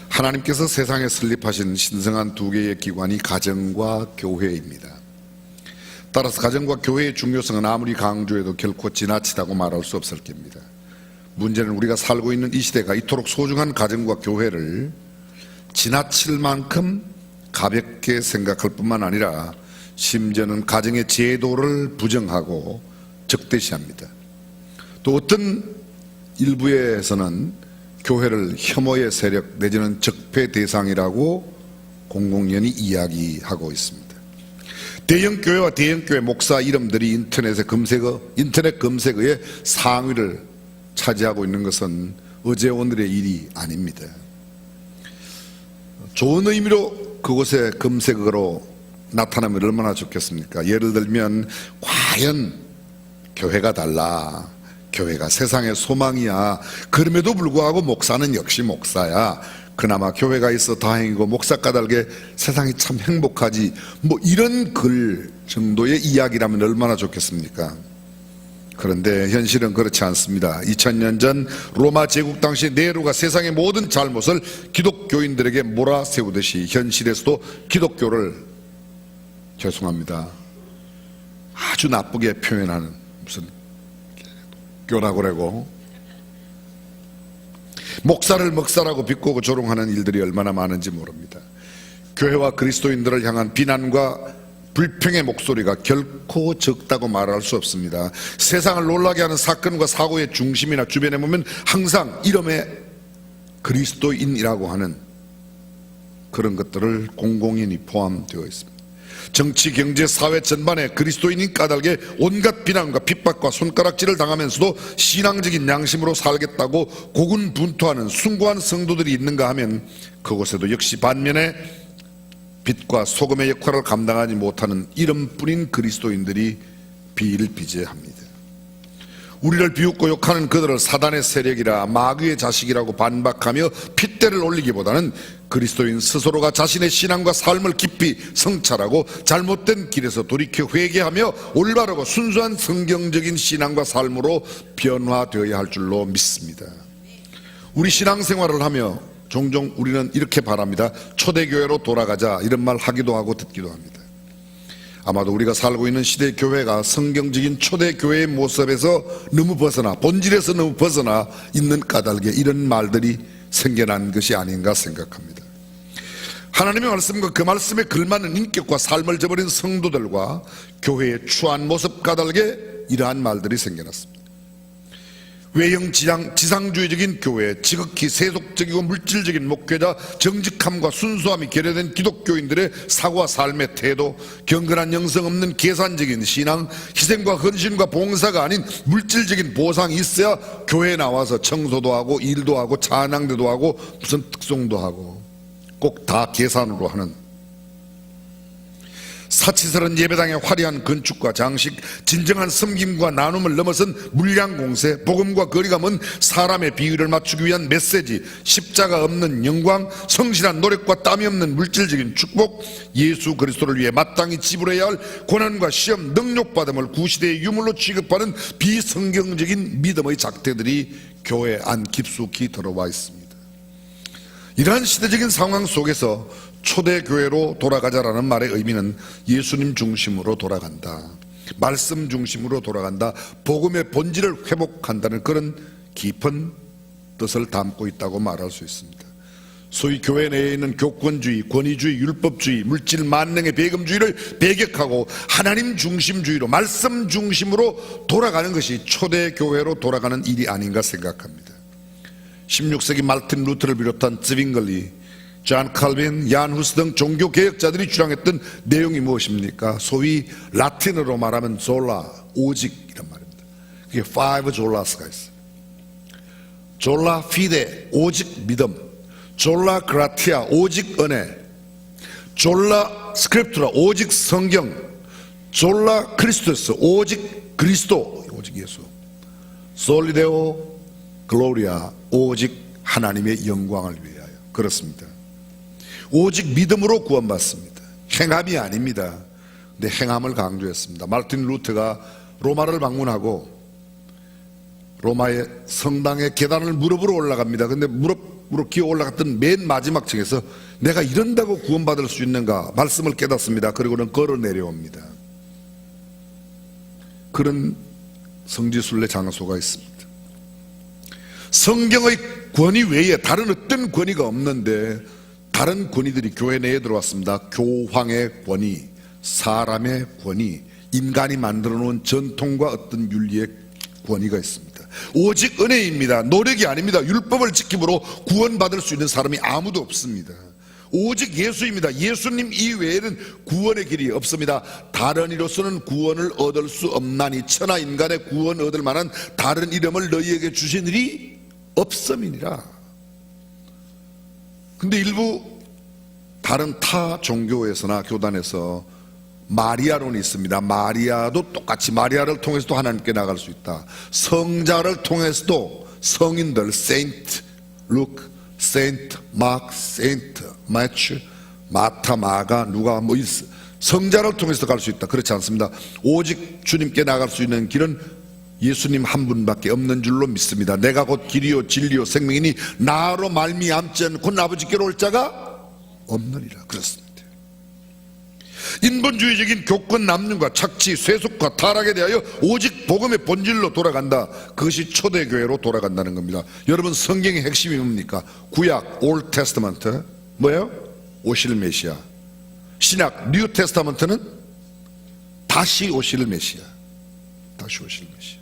하나님께서 세상에 설립하신 신성한 2개의 기관이 가정과 교회입니다. 따라서 가정과 교회의 중요성은 아무리 강조해도 결코 지나치다고 말할 수 없을 겁니다. 문제는 우리가 살고 있는 이 시대가 이토록 소중한 가정과 교회를 지나칠 만큼 가볍게 생각할 뿐만 아니라 심지어는 가정의 제도를 부정하고 적대시합니다. 또 어떤 일부에서는 교회를 혐오의 세력 내지는 적폐 대상이라고 공공연히 이야기하고 있습니다. 대형 교회와 대형 교회 목사 이름들이 인터넷 검색어의 상위를 차지하고 있는 것은 어제 오늘의 일이 아닙니다. 좋은 의미로 그곳에 검색어로 나타나면 얼마나 좋겠습니까? 예를 들면 과연 교회가 달라, 교회가 세상의 소망이야, 그럼에도 불구하고 목사는 역시 목사야, 그나마 교회가 있어 다행이고 목사 까닭에 세상이 참 행복하지, 뭐 이런 글 정도의 이야기라면 얼마나 좋겠습니까? 그런데 현실은 그렇지 않습니다. 2000년 전 로마 제국 당시 네로가 세상의 모든 잘못을 기독교인들에게 몰아세우듯이 현실에서도 기독교를, 죄송합니다, 아주 나쁘게 표현하는, 무슨 교라고 그러고 목사를 먹사라고 비꼬고 조롱하는 일들이 얼마나 많은지 모릅니다. 교회와 그리스도인들을 향한 비난과 불평의 목소리가 결코 적다고 말할 수 없습니다. 세상을 놀라게 하는 사건과 사고의 중심이나 주변에 보면 항상 이름에 그리스도인이라고 하는 그런 것들을 공공연히 포함되어 있습니다. 정치, 경제, 사회 전반에 그리스도인인 까닭에 온갖 비난과 핍박과 손가락질을 당하면서도 신앙적인 양심으로 살겠다고 고군분투하는 숭고한 성도들이 있는가 하면 그곳에도 역시 반면에 빛과 소금의 역할을 감당하지 못하는 이름뿐인 그리스도인들이 비일비재합니다. 우리를 비웃고 욕하는 그들을 사단의 세력이라 마귀의 자식이라고 반박하며 핏대를 올리기보다는 그리스도인 스스로가 자신의 신앙과 삶을 깊이 성찰하고 잘못된 길에서 돌이켜 회개하며 올바르고 순수한 성경적인 신앙과 삶으로 변화되어야 할 줄로 믿습니다. 우리 신앙생활을 하며 종종 우리는 이렇게 바랍니다. 초대교회로 돌아가자, 이런 말 하기도 하고 듣기도 합니다. 아마도 우리가 살고 있는 시대 교회가 성경적인 초대교회의 모습에서 너무 벗어나, 본질에서 너무 벗어나 있는 까닭에 이런 말들이 생겨난 것이 아닌가 생각합니다. 하나님의 말씀과 그 말씀에 걸맞는 인격과 삶을 저버린 성도들과 교회의 추한 모습 까닭에 이러한 말들이 생겨났습니다. 외형 지상주의적인 교회, 지극히 세속적이고 물질적인 목회자, 정직함과 순수함이 결여된 기독교인들의 사고와 삶의 태도, 경건한 영성 없는 계산적인 신앙, 희생과 헌신과 봉사가 아닌 물질적인 보상이 있어야 교회에 나와서 청소도 하고 일도 하고 찬양대도 하고 무슨 특송도 하고 꼭 다 계산으로 하는 사치스러운 예배당의 화려한 건축과 장식, 진정한 섬김과 나눔을 넘어선 물량 공세, 복음과 거리가 먼 사람의 비위를 맞추기 위한 메시지, 십자가 없는 영광, 성실한 노력과 땀이 없는 물질적인 축복, 예수 그리스도를 위해 마땅히 지불해야 할 고난과 시험, 능욕받음을 구시대의 유물로 취급하는 비성경적인 믿음의 작태들이 교회 안 깊숙이 들어와 있습니다. 이러한 시대적인 상황 속에서 초대교회로 돌아가자라는 말의 의미는 예수님 중심으로 돌아간다, 말씀 중심으로 돌아간다, 복음의 본질을 회복한다는 그런 깊은 뜻을 담고 있다고 말할 수 있습니다. 소위 교회 내에 있는 교권주의, 권위주의, 율법주의, 물질 만능의 배금주의를 배격하고 하나님 중심주의로, 말씀 중심으로 돌아가는 것이 초대교회로 돌아가는 일이 아닌가 생각합니다. 16세기 말틴 루터를 비롯한 즈빙글리, 존 칼빈, 얀 후스 등 종교개혁자들이 주장했던 내용이 무엇입니까? 소위 라틴어로 말하면 졸라, 오직 이란 말입니다. 그게 five 졸라스가 있어요. 졸라 피데, 오직 믿음, 졸라 그라티아, 오직 은혜, 졸라 스크립투라, 오직 성경, 졸라 크리스토스, 오직 그리스도, 오직 예수, 솔리데오 글로리아, 오직 하나님의 영광을 위하여. 그렇습니다. 오직 믿음으로 구원받습니다. 행함이 아닙니다. 근데 행함을 강조했습니다. 말틴 루터가 로마를 방문하고 로마의 성당의 계단을 무릎으로 올라갑니다. 근데 무릎으로 기어 올라갔던 맨 마지막 층에서 내가 이런다고 구원받을 수 있는가 말씀을 깨닫습니다. 그리고는 걸어 내려옵니다. 그런 성지순례 장소가 있습니다. 성경의 권위 외에 다른 어떤 권위가 없는데 다른 권위들이 교회 내에 들어왔습니다. 교황의 권위, 사람의 권위, 인간이 만들어 놓은 전통과 어떤 윤리의 권위가 있습니다. 오직 은혜입니다. 노력이 아닙니다. 율법을 지킴으로 구원받을 수 있는 사람이 아무도 없습니다. 오직 예수입니다. 예수님 이외에는 구원의 길이 없습니다. 다른 이로서는 구원을 얻을 수 없나니 천하 인간의 구원 얻을 만한 다른 이름을 너희에게 주신 일이 없음이니라. 근데 일부 다른 타 종교에서나 교단에서 마리아론이 있습니다. 마리아도 똑같이 마리아를 통해서도 하나님께 나갈 수 있다. 성자를 통해서도 성인들 세인트 루크, 세인트 마크, 세인트 매튜, 마타, 마가, 누가 뭐 성자를 통해서 갈 수 있다. 그렇지 않습니다. 오직 주님께 나갈 수 있는 길은 예수님 한 분밖에 없는 줄로 믿습니다. 내가 곧 길이요 진리요 생명이니 나로 말미암지 않고 아버지께로 올 자가 없느니라. 그렇습니다. 인본주의적인 교권 남용과 착취, 쇠속과 타락에 대하여 오직 복음의 본질로 돌아간다. 그것이 초대교회로 돌아간다는 겁니다. 여러분, 성경의 핵심이 뭡니까? 구약 올드 테스타먼트 뭐예요? 오실 메시아. 신약 뉴 테스타먼트는 다시 오실 메시아. 다시 오실 메시아.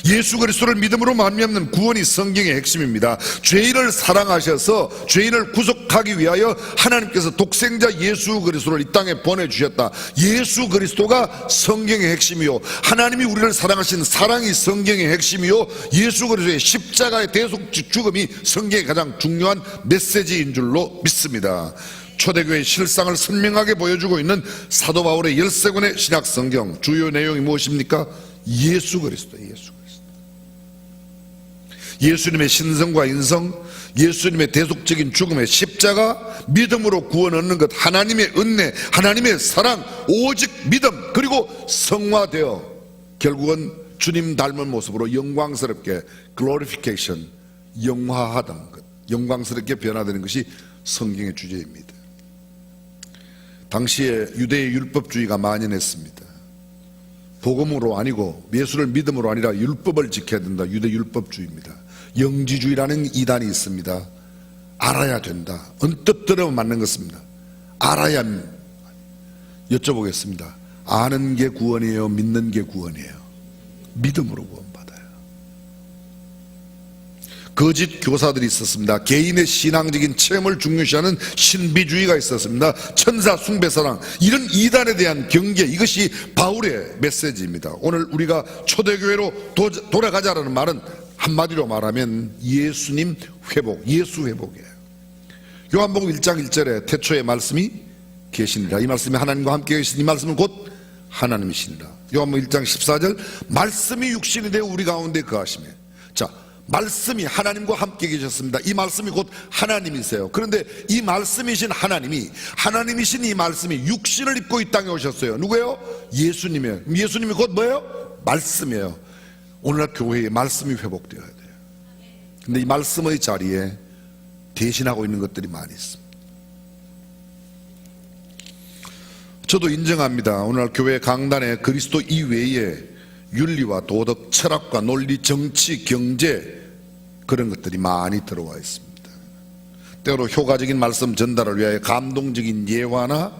예수 그리스도를 믿음으로 말미암는 구원이 성경의 핵심입니다. 죄인을 사랑하셔서 죄인을 구속하기 위하여 하나님께서 독생자 예수 그리스도를 이 땅에 보내주셨다. 예수 그리스도가 성경의 핵심이요, 하나님이 우리를 사랑하신 사랑이 성경의 핵심이요, 예수 그리스도의 십자가의 대속 죽음이 성경의 가장 중요한 메시지인 줄로 믿습니다. 초대교회의 실상을 선명하게 보여주고 있는 사도 바울의 13권의 신약 성경 주요 내용이 무엇입니까? 예수 그리스도, 예수. 예수님의 신성과 인성, 예수님의 대속적인 죽음의 십자가, 믿음으로 구원 얻는 것, 하나님의 은혜, 하나님의 사랑, 오직 믿음, 그리고 성화되어 결국은 주님 닮은 모습으로 영광스럽게 glorification, 영화하다는 것, 영광스럽게 변화되는 것이 성경의 주제입니다. 당시에 유대의 율법주의가 만연했습니다. 복음으로 아니고 예수를 믿음으로 아니라 율법을 지켜야 된다. 유대 율법주의입니다. 영지주의라는 이단이 있습니다. 알아야 된다. 언뜻 들으면 맞는 것입니다. 알아야. 여쭤보겠습니다. 아는 게 구원이에요? 믿는 게 구원이에요? 믿음으로 구원받아요. 거짓 교사들이 있었습니다. 개인의 신앙적인 체험을 중요시하는 신비주의가 있었습니다. 천사 숭배사랑, 이런 이단에 대한 경계, 이것이 바울의 메시지입니다. 오늘 우리가 초대교회로 돌아가자라는 말은 한마디로 말하면 예수님 회복, 예수 회복이에요. 요한복음 1장 1절에 태초에 말씀이 계시니라. 이 말씀이 하나님과 함께 계신 이 말씀은 곧 하나님이시니라. 요한복음 1장 14절, 말씀이 육신이 되어 우리 가운데 거하시며. 자, 말씀이 하나님과 함께 계셨습니다. 이 말씀이 곧 하나님이세요. 그런데 이 말씀이신 하나님이, 하나님이신 이 말씀이 육신을 입고 이 땅에 오셨어요. 누구예요? 예수님이에요. 예수님이 곧 뭐예요? 말씀이에요. 오늘날 교회에 말씀이 회복되어야 돼요. 근데 이 말씀의 자리에 대신하고 있는 것들이 많이 있습니다. 저도 인정합니다. 오늘날 교회 강단에 그리스도 이외에 윤리와 도덕, 철학과 논리, 정치, 경제, 그런 것들이 많이 들어와 있습니다. 때로 효과적인 말씀 전달을 위하여 감동적인 예화나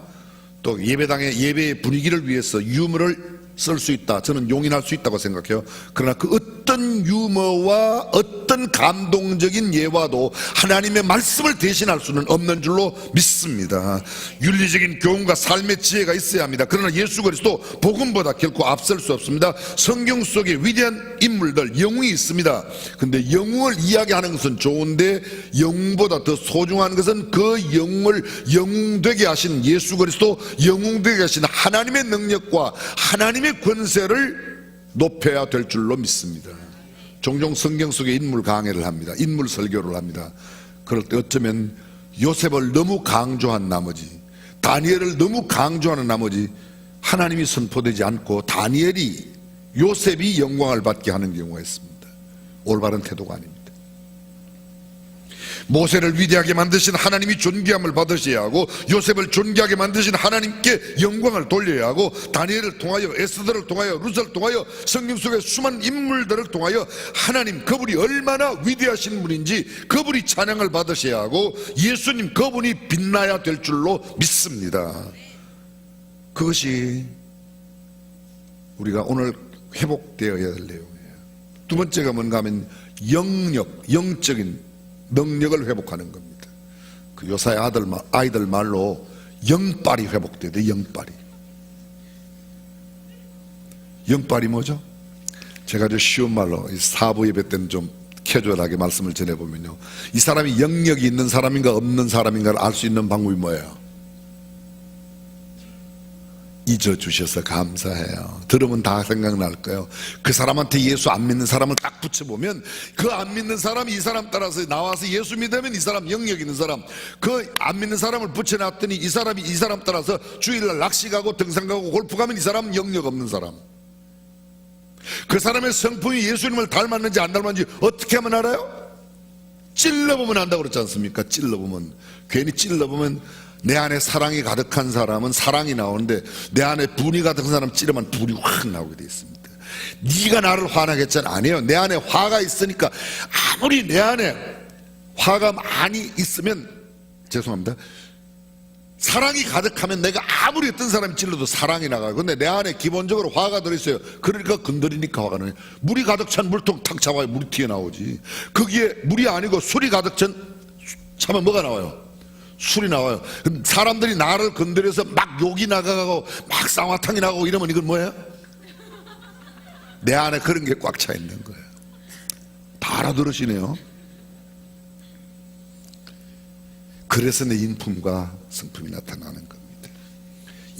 또 예배당의 예배의 분위기를 위해서 유머를 쓸 수 있다. 저는 용인할 수 있다고 생각해요. 그러나 그 어떤 유머와 어떤 감동적인 예화도 하나님의 말씀을 대신할 수는 없는 줄로 믿습니다. 윤리적인 교훈과 삶의 지혜가 있어야 합니다. 그러나 예수 그리스도 복음보다 결코 앞설 수 없습니다. 성경 속에 위대한 인물들, 영웅이 있습니다. 근데 영웅을 이야기하는 것은 좋은데 영웅보다 더 소중한 것은 그 영웅을 영웅되게 하신 예수 그리스도, 영웅되게 하신 하나님의 능력과 하나님의 권세를 높여야 될 줄로 믿습니다. 종종 성경 속에 인물 강해를 합니다. 인물 설교를 합니다. 그럴 때 어쩌면 요셉을 너무 강조한 나머지, 다니엘을 너무 강조하는 나머지 하나님이 선포되지 않고 다니엘이, 요셉이 영광을 받게 하는 경우가 있습니다. 올바른 태도가 아닙니다. 모세를 위대하게 만드신 하나님이 존귀함을 받으셔야 하고, 요셉을 존귀하게 만드신 하나님께 영광을 돌려야 하고, 다니엘을 통하여, 에스더를 통하여, 룻을 통하여, 성경 속의 수많은 인물들을 통하여 하나님 그분이 얼마나 위대하신 분인지 그분이 찬양을 받으셔야 하고, 예수님 그분이 빛나야 될 줄로 믿습니다. 그것이 우리가 오늘 회복되어야 될 내용이에요. 두 번째가 뭔가 하면 영력, 영적인 능력을 회복하는 겁니다. 그 요사의 아이들 말로 영빨이 회복돼야 돼. 영빨이. 영빨이 뭐죠? 제가 아주 쉬운 말로 사부 예배 때는 좀 캐주얼하게 말씀을 전해보면요, 이 사람이 영력이 있는 사람인가 없는 사람인가를 알 수 있는 방법이 뭐예요? 잊어주셔서 감사해요. 들으면 다 생각날 거예요. 그 사람한테 예수 안 믿는 사람을 딱 붙여보면, 그 안 믿는 사람이 이 사람 따라서 나와서 예수 믿으면 이 사람 영역 있는 사람, 그 안 믿는 사람을 붙여놨더니 이 사람이 이 사람 따라서 주일날 낚시 가고 등산 가고 골프 가면 이 사람은 영역 없는 사람. 그 사람의 성품이 예수님을 닮았는지 안 닮았는지 어떻게 하면 알아요? 찔러보면 안다고 그랬지 않습니까? 찔러보면. 괜히 찔러보면 내 안에 사랑이 가득한 사람은 사랑이 나오는데, 내 안에 분이 가득한 사람 찌르면 분이 확 나오게 돼 있습니다. 네가 나를 화나게 했잖아. 아니에요. 내 안에 화가 있으니까, 아무리 내 안에 화가 많이 있으면, 죄송합니다, 사랑이 가득하면 내가 아무리 어떤 사람이 찔러도 사랑이 나가요. 근데 내 안에 기본적으로 화가 들어있어요. 그러니까 건드리니까 화가 나요. 물이 가득 찬 물통 탁 잡아야 물이 튀어나오지. 거기에 물이 아니고 술이 가득 차면 뭐가 나와요? 술이 나와요. 사람들이 나를 건드려서 막 욕이 나가고 막 쌍화탕이 나가고 이러면 이건 뭐예요? 내 안에 그런 게 꽉 차 있는 거예요. 다 알아들으시네요. 그래서 내 인품과 성품이 나타나는 겁니다.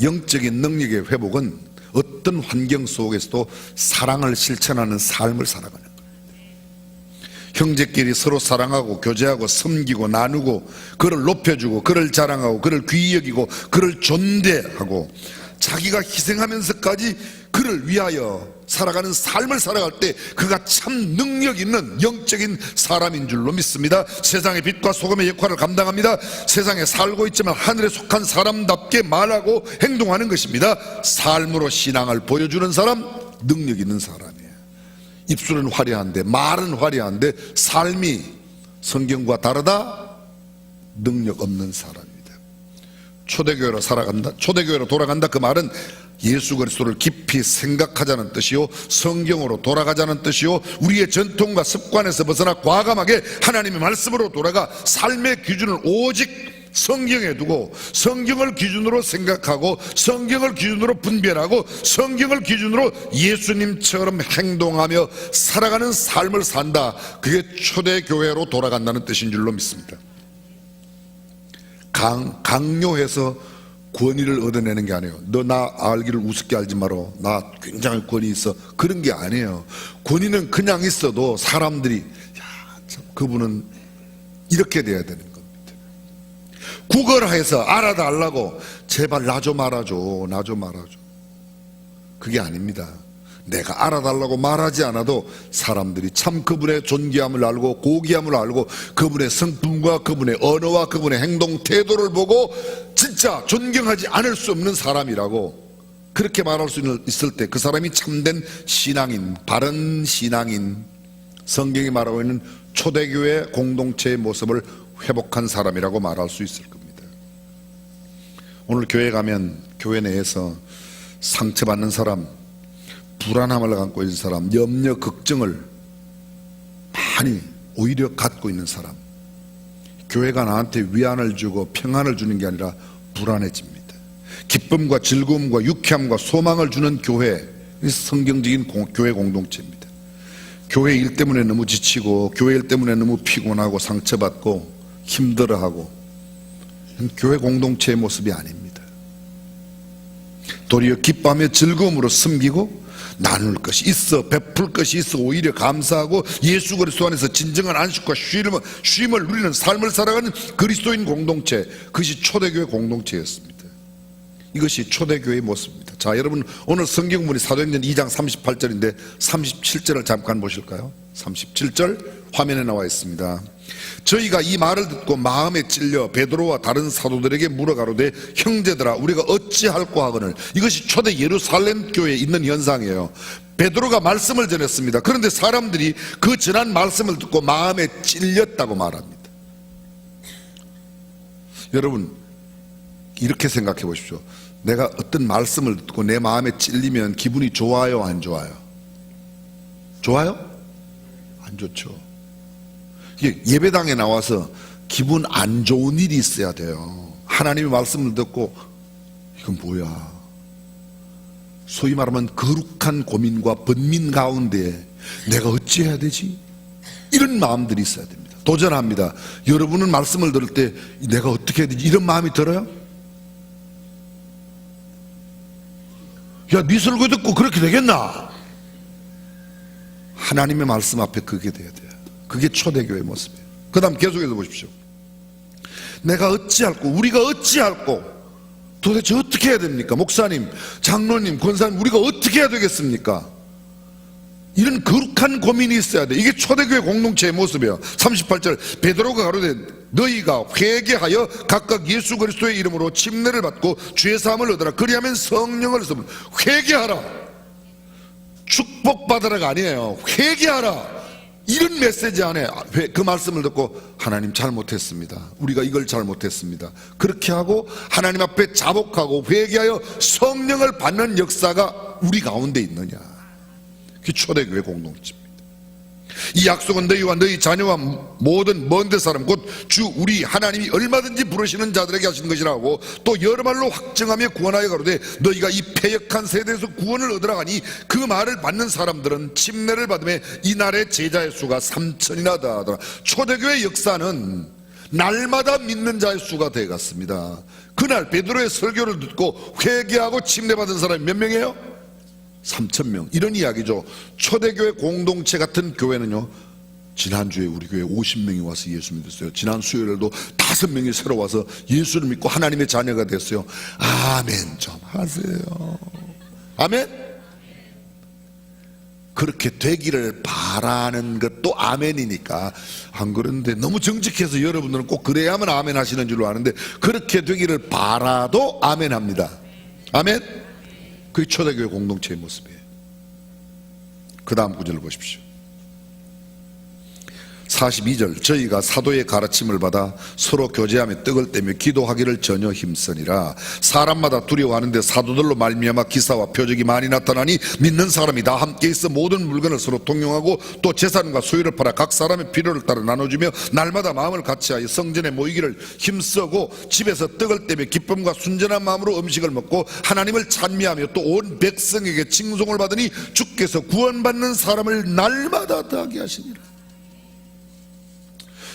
영적인 능력의 회복은 어떤 환경 속에서도 사랑을 실천하는 삶을 살아가는 겁니다. 형제끼리 서로 사랑하고 교제하고 섬기고 나누고 그를 높여주고 그를 자랑하고 그를 귀히 여기고 그를 존대하고 자기가 희생하면서까지 그를 위하여 살아가는 삶을 살아갈 때 그가 참 능력 있는 영적인 사람인 줄로 믿습니다. 세상의 빛과 소금의 역할을 감당합니다. 세상에 살고 있지만 하늘에 속한 사람답게 말하고 행동하는 것입니다. 삶으로 신앙을 보여주는 사람, 능력 있는 사람이에요. 입술은 화려한데 말은 화려한데 삶이 성경과 다르다? 능력 없는 사람입니다. 초대교회로 살아간다, 초대교회로 돌아간다, 그 말은 예수 그리스도를 깊이 생각하자는 뜻이요, 성경으로 돌아가자는 뜻이요, 우리의 전통과 습관에서 벗어나 과감하게 하나님의 말씀으로 돌아가 삶의 기준을 오직 성경에 두고 성경을 기준으로 생각하고 성경을 기준으로 분별하고 성경을 기준으로 예수님처럼 행동하며 살아가는 삶을 산다. 그게 초대교회로 돌아간다는 뜻인 줄로 믿습니다. 강요해서 권위를 얻어내는 게 아니에요. 너 나 알기를 우습게 알지 마라, 나 굉장히 권위 있어, 그런 게 아니에요. 권위는 그냥 있어도 사람들이 야, 참 그분은 이렇게 돼야 되는 겁니다. 구걸해서 알아달라고 제발 나 좀 알아줘, 나 좀 알아줘, 그게 아닙니다. 내가 알아달라고 말하지 않아도 사람들이 참 그분의 존귀함을 알고 고귀함을 알고 그분의 성품과 그분의 언어와 그분의 행동 태도를 보고 진짜 존경하지 않을 수 없는 사람이라고 그렇게 말할 수 있을 때 그 사람이 참된 신앙인, 바른 신앙인, 성경이 말하고 있는 초대교회 공동체의 모습을 회복한 사람이라고 말할 수 있을 겁니다. 오늘 교회 가면 교회 내에서 상처받는 사람, 불안함을 갖고 있는 사람, 염려, 걱정을 많이 오히려 갖고 있는 사람, 교회가 나한테 위안을 주고 평안을 주는 게 아니라 불안해집니다. 기쁨과 즐거움과 유쾌함과 소망을 주는 교회, 성경적인 교회 공동체입니다. 교회 일 때문에 너무 지치고 교회 일 때문에 너무 피곤하고 상처받고 힘들어하고, 교회 공동체의 모습이 아닙니다. 도리어 기뻐하며 즐거움으로 섬기고 나눌 것이 있어, 베풀 것이 있어 오히려 감사하고 예수 그리스도 안에서 진정한 안식과 쉼을 누리는 삶을 살아가는 그리스도인 공동체, 그것이 초대교회 공동체였습니다. 이것이 초대교회의 모습입니다. 자, 여러분 오늘 성경문이 사도행전 2장 38절인데 37절을 잠깐 보실까요? 37절 화면에 나와 있습니다. 저희가 이 말을 듣고 마음에 찔려 베드로와 다른 사도들에게 물어가로되 형제들아 우리가 어찌할꼬 하거늘. 이것이 초대 예루살렘 교회에 있는 현상이에요. 베드로가 말씀을 전했습니다. 그런데 사람들이 그 전한 말씀을 듣고 마음에 찔렸다고 말합니다. 여러분 이렇게 생각해 보십시오. 내가 어떤 말씀을 듣고 내 마음에 찔리면 기분이 좋아요, 안 좋아요? 좋아요? 안 좋죠. 예배당에 나와서 기분 안 좋은 일이 있어야 돼요. 하나님의 말씀을 듣고 이건 뭐야, 소위 말하면 거룩한 고민과 번민 가운데 내가 어찌해야 되지? 이런 마음들이 있어야 됩니다. 도전합니다. 여러분은 말씀을 들을 때 내가 어떻게 해야 되지? 이런 마음이 들어요? 야, 네 설교 듣고 그렇게 되겠나? 하나님의 말씀 앞에 그게 돼야 돼요. 그게 초대교회의 모습이에요. 그 다음 계속해서 보십시오. 내가 어찌할꼬, 우리가 어찌할꼬, 도대체 어떻게 해야 됩니까? 목사님, 장로님, 권사님, 우리가 어떻게 해야 되겠습니까? 이런 거룩한 고민이 있어야 돼. 이게 초대교회 공동체의 모습이에요. 38절 베드로가 가로되 너희가 회개하여 각각 예수 그리스도의 이름으로 침례를 받고 죄 사함을 얻으라. 그리하면 성령을 받으라. 회개하라, 축복받으라가 아니에요. 회개하라. 이런 메시지 안에 그 말씀을 듣고 하나님 잘못했습니다, 우리가 이걸 잘못했습니다, 그렇게 하고 하나님 앞에 자복하고 회개하여 성령을 받는 역사가 우리 가운데 있느냐. 그게 초대교회 공동체입니다. 이 약속은 너희와 너희 자녀와 모든 먼데 사람 곧 주 우리 하나님이 얼마든지 부르시는 자들에게 하시는 것이라고 또 여러 말로 확증하며 구원하여 가로되 너희가 이 패역한 세대에서 구원을 얻으라 하니 그 말을 받는 사람들은 침례를 받으며 이날의 제자의 수가 3,000이나 하더라. 초대교회 역사는 날마다 믿는 자의 수가 되어갔습니다. 그날 베드로의 설교를 듣고 회개하고 침례 받은 사람이 몇 명이에요? 3,000명. 이런 이야기죠. 초대교회 공동체 같은 교회는요 지난주에 우리 교회 50명이 와서 예수 믿었어요. 지난 수요일에도 5명이 새로 와서 예수를 믿고 하나님의 자녀가 됐어요. 아멘 좀 하세요. 아멘. 그렇게 되기를 바라는 것도 아멘이니까. 안 그런데 너무 정직해서 여러분들은 꼭 그래야만 아멘 하시는 줄로 아는데, 그렇게 되기를 바라도 아멘 합니다. 아멘. 그게 초대교회 공동체의 모습이에요. 그 다음 구절을 보십시오. 42절, 저희가 사도의 가르침을 받아 서로 교제하며 떡을 떼며 기도하기를 전혀 힘쓰니라. 사람마다 두려워하는데 사도들로 말미암아 기사와 표적이 많이 나타나니 믿는 사람이 다 함께 있어 모든 물건을 서로 통용하고 또 재산과 소유를 팔아 각 사람의 필요를 따라 나눠주며 날마다 마음을 같이하여 성전에 모이기를 힘쓰고 집에서 떡을 떼며 기쁨과 순전한 마음으로 음식을 먹고 하나님을 찬미하며 또 온 백성에게 칭송을 받으니 주께서 구원받는 사람을 날마다 더하게 하시니라.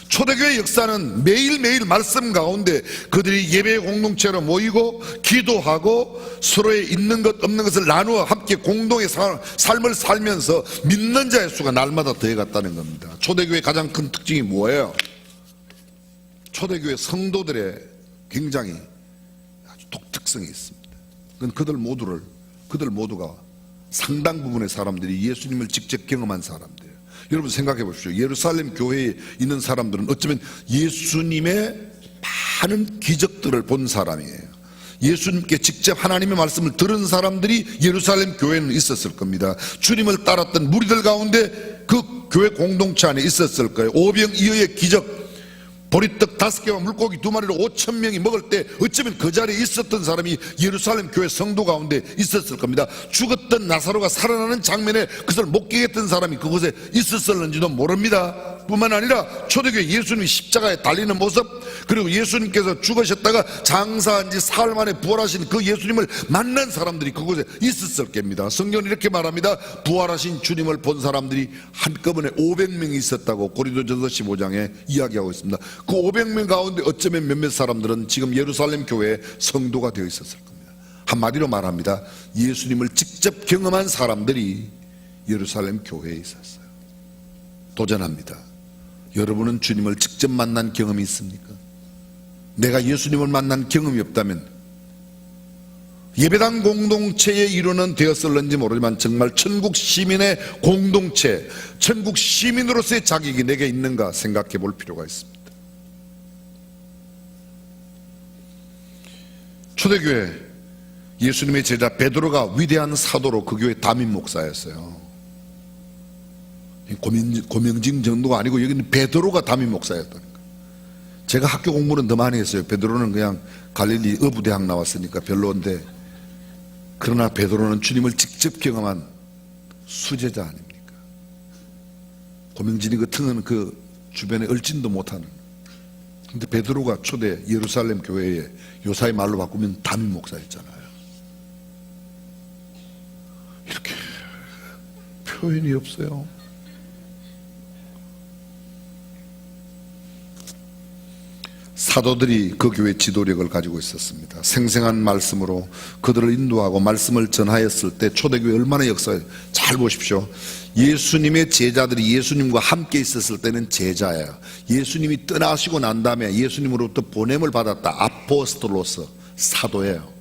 초대교회 역사는 매일매일 말씀 가운데 그들이 예배 공동체로 모이고 기도하고 서로의 있는 것 없는 것을 나누어 함께 공동의 삶을 살면서 믿는 자의 수가 날마다 더해갔다는 겁니다. 초대교회의 가장 큰 특징이 뭐예요? 초대교회 성도들의 굉장히 아주 독특성이 있습니다. 그건 그들 모두가 상당 부분의 사람들이 예수님을 직접 경험한 사람들이에요. 여러분 생각해 보십시오. 예루살렘 교회에 있는 사람들은 어쩌면 예수님의 많은 기적들을 본 사람이에요. 예수님께 직접 하나님의 말씀을 들은 사람들이 예루살렘 교회에는 있었을 겁니다. 주님을 따랐던 무리들 가운데 그 교회 공동체 안에 있었을 거예요. 오병이어의 기적, 보리떡 5개와 물고기 2마리로 5,000명이 먹을 때 어쩌면 그 자리에 있었던 사람이 예루살렘 교회 성도 가운데 있었을 겁니다. 죽었던 나사로가 살아나는 장면에 그것을 목격했던 사람이 그곳에 있었을는지도 모릅니다. 뿐만 아니라 초대교회 예수님이 십자가에 달리는 모습, 그리고 예수님께서 죽으셨다가 장사한 지 사흘 만에 부활하신 그 예수님을 만난 사람들이 그곳에 있었을 겁니다. 성경은 이렇게 말합니다. 부활하신 주님을 본 사람들이 한꺼번에 500명이 있었다고 고린도전서 15장에 이야기하고 있습니다. 그 500명 가운데 어쩌면 몇몇 사람들은 지금 예루살렘 교회의 성도가 되어 있었을 겁니다. 한마디로 말합니다. 예수님을 직접 경험한 사람들이 예루살렘 교회에 있었어요. 도전합니다. 여러분은 주님을 직접 만난 경험이 있습니까? 내가 예수님을 만난 경험이 없다면 예배당 공동체의 일원은 되었을는지 모르지만 정말 천국 시민의 공동체, 천국 시민으로서의 자격이 내게 있는가 생각해 볼 필요가 있습니다. 초대교회 예수님의 제자 베드로가 위대한 사도로 그 교회 담임 목사였어요. 고명진 정도가 아니고 여기는 베드로가 담임 목사였다는 거예요. 제가 학교 공부는 더 많이 했어요. 베드로는 그냥 갈릴리 어부대학 나왔으니까 별로인데, 그러나 베드로는 주님을 직접 경험한 수제자 아닙니까? 고명진이 같은 그 주변에 얼진도 못하는. 근데 베드로가 초대 예루살렘 교회에 요사의 말로 바꾸면 담임 목사였잖아요. 이렇게 표현이 없어요. 사도들이 그 교회 지도력을 가지고 있었습니다. 생생한 말씀으로 그들을 인도하고 말씀을 전하였을 때 초대교회 얼마나 역사예요. 잘 보십시오. 예수님의 제자들이 예수님과 함께 있었을 때는 제자예요. 예수님이 떠나시고 난 다음에 예수님으로부터 보냄을 받았다. 아포스톨로스, 사도예요.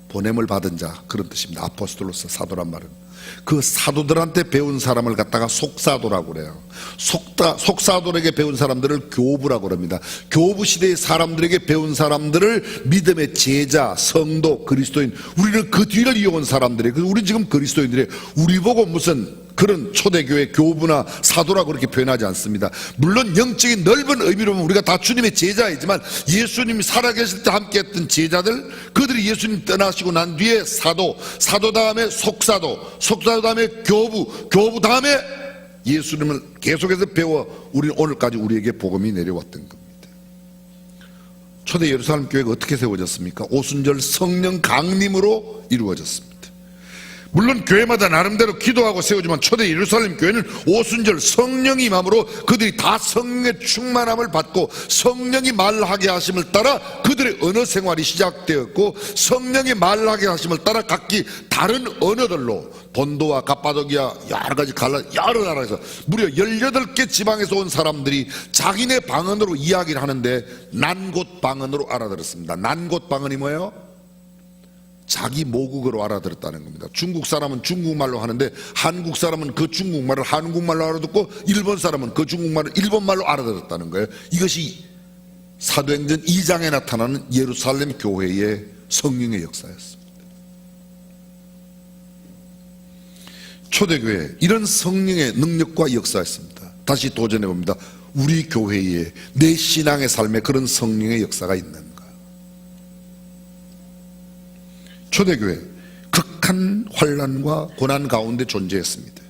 보냄을 받은 자, 그런 뜻입니다. 아포스톨로스, 사도란 말은. 그 사도들한테 배운 사람을 갖다가 속사도라고 그래요. 속사도에게 배운 사람들을 교부라고 그럽니다. 교부 시대의 사람들에게 배운 사람들을 믿음의 제자, 성도, 그리스도인, 우리는 그 뒤를 이어온 사람들이에요. 그래서 우리 지금 그리스도인들이에요. 우리 보고 무슨 그런 초대교회 교부나 사도라고 그렇게 표현하지 않습니다. 물론 영적인 넓은 의미로 보면 우리가 다 주님의 제자이지만 예수님이 살아계실 때 함께했던 제자들, 그들이 예수님 떠나시고 난 뒤에 사도, 사도 다음에 속사도, 속사도 다음에 교부, 교부 다음에 예수님을 계속해서 배워 우리는 오늘까지 우리에게 복음이 내려왔던 겁니다. 초대 예루살렘 교회가 어떻게 세워졌습니까? 오순절 성령 강림으로 이루어졌습니다. 물론 교회마다 나름대로 기도하고 세우지만 초대 예루살렘 교회는 오순절 성령이 임함으로 그들이 다 성령의 충만함을 받고 성령이 말하게 하심을 따라 그들의 언어 생활이 시작되었고, 성령이 말하게 하심을 따라 각기 다른 언어들로 본도와 갑바도기아 여러 가지 여러 나라에서 무려 18개 지방에서 온 사람들이 자기네 방언으로 이야기를 하는데 난곳 방언으로 알아들었습니다. 난곳 방언이 뭐예요? 자기 모국어로 알아들었다는 겁니다. 중국 사람은 중국말로 하는데 한국 사람은 그 중국말을 한국말로 알아듣고 일본 사람은 그 중국말을 일본말로 알아들었다는 거예요. 이것이 사도행전 2장에 나타나는 예루살렘 교회의 성령의 역사였습니다. 초대교회 이런 성령의 능력과 역사였습니다. 다시 도전해 봅니다. 우리 교회에 내 신앙의 삶에 그런 성령의 역사가 있는가? 초대교회 극한 환난과 고난 가운데 존재했습니다.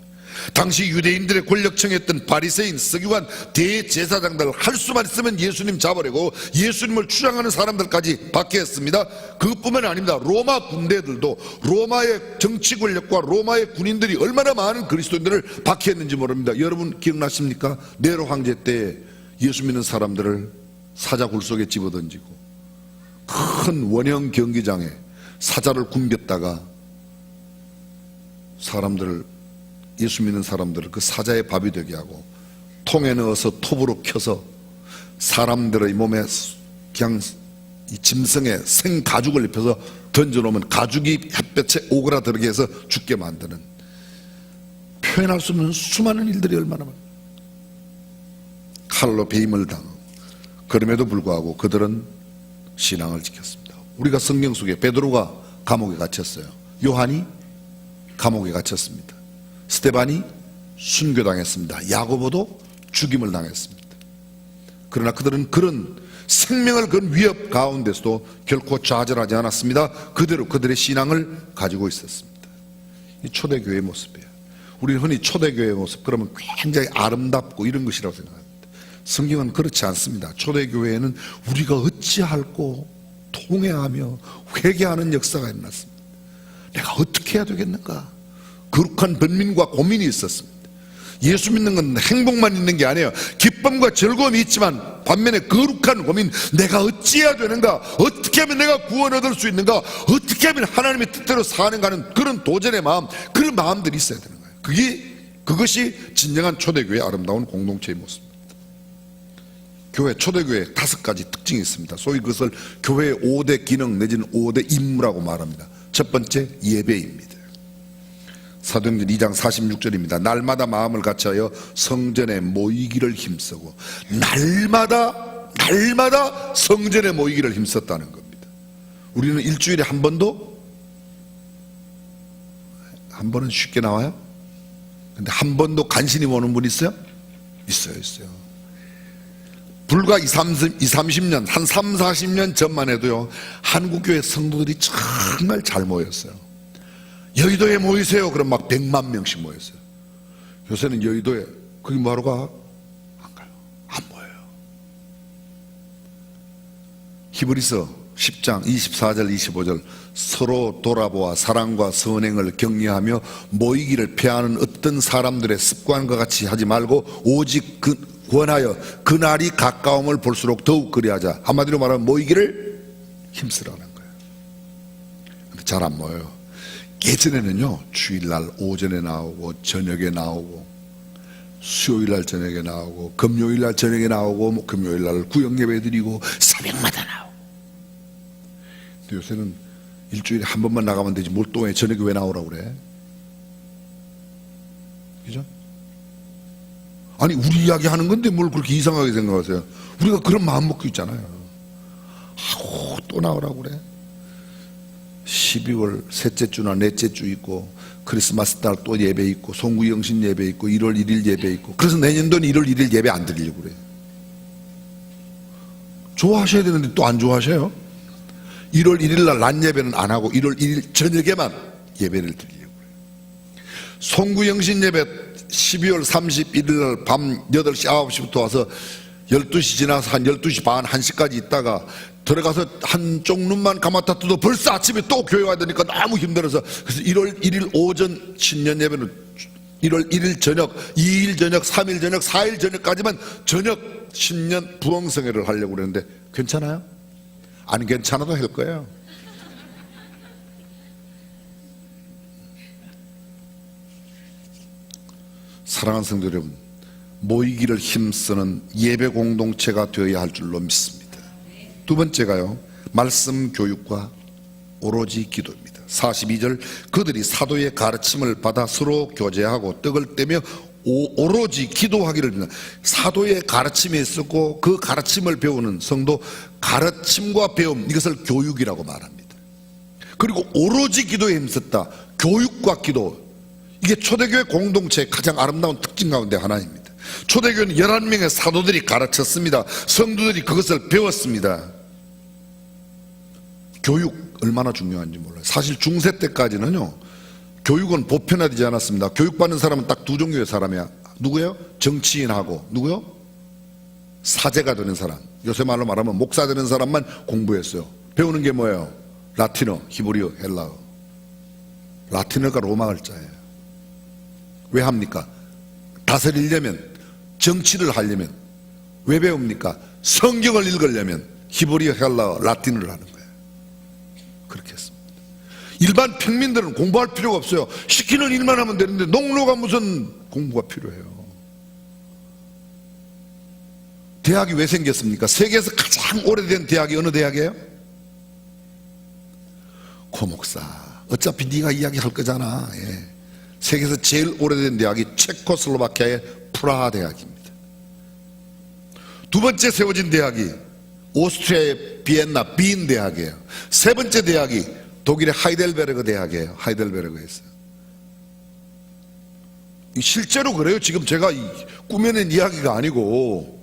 당시 유대인들의 권력층이었던 바리새인, 서기관, 대제사장들 할 수만 있으면 예수님 잡으려고 예수님을 추앙하는 사람들까지 박해했습니다. 그것뿐만 아닙니다. 로마 군대들도 로마의 정치 권력과 로마의 군인들이 얼마나 많은 그리스도인들을 박해했는지 모릅니다. 여러분 기억나십니까? 네로 황제 때 예수 믿는 사람들을 사자굴 속에 집어던지고 큰 원형 경기장에 사자를 굶겼다가 사람들을, 예수 믿는 사람들을 그 사자의 밥이 되게 하고 통에 넣어서 톱으로 켜서 사람들의 몸에 그냥 이 짐승의 생가죽을 입혀서 던져놓으면 가죽이 햇볕에 오그라들게 해서 죽게 만드는, 표현할 수 없는 수많은 일들이 얼마나 많아요. 칼로 배임을 당하고, 그럼에도 불구하고 그들은 신앙을 지켰습니다. 우리가 성경 속에 베드로가 감옥에 갇혔어요. 요한이 감옥에 갇혔습니다. 스데반이 순교당했습니다. 야고보도 죽임을 당했습니다. 그러나 그들은 그런 생명을 건 위협 가운데서도 결코 좌절하지 않았습니다. 그대로 그들의 신앙을 가지고 있었습니다. 이 초대교회의 모습이에요. 우리는 흔히 초대교회의 모습 그러면 굉장히 아름답고 이런 것이라고 생각합니다. 성경은 그렇지 않습니다. 초대교회에는 우리가 어찌할꼬 통회하며 회개하는 역사가 일어났습니다. 내가 어떻게 해야 되겠는가? 거룩한 번민과 고민이 있었습니다. 예수 믿는 건 행복만 있는 게 아니에요. 기쁨과 즐거움이 있지만 반면에 거룩한 고민, 내가 어찌해야 되는가? 어떻게 하면 내가 구원 얻을 수 있는가? 어떻게 하면 하나님의 뜻대로 사는가 하는 그런 도전의 마음, 그런 마음들이 있어야 되는 거예요. 그것이 진정한 초대교회의 아름다운 공동체의 모습입니다. 교회, 초대교회 5가지 특징이 있습니다. 소위 그것을 교회의 5대 기능 내지는 5대 임무라고 말합니다. 첫 번째, 예배입니다. 사도행전 2장 46절입니다. 날마다 마음을 같이하여 성전에 모이기를 힘쓰고, 날마다 성전에 모이기를 힘썼다는 겁니다. 우리는 일주일에 한 번은 쉽게 나와요? 근데 한 번도 간신히 모는 분 있어요? 있어요. 불과 30년, 한 3, 40년 전만 해도요, 한국교회 성도들이 정말 잘 모였어요. 여의도에 모이세요. 그럼 막 100만 명씩 모였어요. 요새는 여의도에, 거기 뭐하러 가? 안 가요. 안 모여요. 히브리서 10장 24절 25절 서로 돌아보아 사랑과 선행을 격려하며 모이기를 피하는 어떤 사람들의 습관과 같이 하지 말고 오직 권하여 그날이 가까움을 볼수록 더욱 그리하자. 한마디로 말하면 모이기를 힘쓰라는 거예요. 근데 잘 안 모여요. 예전에는요, 주일날 오전에 나오고 저녁에 나오고 수요일날 저녁에 나오고 금요일날 저녁에 나오고 금요일날 구역예배 드리고 새벽마다 나오고. 근데 요새는 일주일에 한 번만 나가면 되지 뭘 또 저녁에 왜 나오라고 그래? 그죠? 아니 우리 이야기 하는 건데 뭘 그렇게 이상하게 생각하세요? 우리가 그런 마음 먹고 있잖아요. 아우 또 나오라고 그래? 12월 셋째 주나 넷째 주 있고 크리스마스 날 또 예배 있고 송구영신 예배 있고 1월 1일 예배 있고, 그래서 내년도는 1월 1일 예배 안 드리려고 그래요. 좋아하셔야 되는데 또 안 좋아하셔요. 1월 1일 날 낮 예배는 안 하고 1월 1일 저녁에만 예배를 드리려고 그래요. 송구영신 예배 12월 31일 날 밤 8시 9시부터 와서 12시 지나서 한 12시 반 1시까지 있다가 들어가서 한쪽 눈만 감았다 뜯어 벌써 아침에 또 교회 와야 되니까 너무 힘들어서 그래서 1월 1일 오전 신년 예배는 1월 1일 저녁, 2일 저녁, 3일 저녁, 4일 저녁까지만 저녁 신년 부흥성회를 하려고 그랬는데 괜찮아요? 안 괜찮아도 할 거예요. 사랑하는 성도 여러분, 모이기를 힘쓰는 예배 공동체가 되어야 할 줄로 믿습니다. 두 번째가요, 말씀 교육과 오로지 기도입니다. 42절, 그들이 사도의 가르침을 받아 서로 교제하고 떡을 떼며 오로지 기도하기를 비난다. 사도의 가르침이 있었고 그 가르침을 배우는 성도, 가르침과 배움, 이것을 교육이라고 말합니다. 그리고 오로지 기도에 힘썼다. 교육과 기도, 이게 초대교회 공동체의 가장 아름다운 특징 가운데 하나입니다. 초대교회는 11명의 사도들이 가르쳤습니다. 성도들이 그것을 배웠습니다. 교육 얼마나 중요한지 몰라요. 사실 중세 때까지는요, 교육은 보편화되지 않았습니다. 교육받는 사람은 딱 두 종류의 사람이야. 누구예요? 정치인하고 누구요? 사제가 되는 사람. 요새 말로 말하면 목사 되는 사람만 공부했어요. 배우는 게 뭐예요? 라틴어, 히브리어, 헬라어. 라틴어가 로마 글자예요. 왜 합니까? 다스리려면, 정치를 하려면. 왜 배웁니까? 성경을 읽으려면 히브리어, 헬라어, 라틴어를 하는 거예요. 그렇게 했습니다. 일반 평민들은 공부할 필요가 없어요. 시키는 일만 하면 되는데 농로가 무슨 공부가 필요해요. 대학이 왜 생겼습니까? 세계에서 가장 오래된 대학이 어느 대학이에요? 고목사, 어차피 네가 이야기할 거잖아. 예. 세계에서 제일 오래된 대학이 체코슬로바키아의 프라하 대학입니다. 두 번째 세워진 대학이 오스트리아의 비엔나 빈 대학이에요. 세 번째 대학이 독일의 하이델베르그 대학이에요. 하이델베르그에서. 실제로 그래요. 지금 제가 꾸며낸 이야기가 아니고.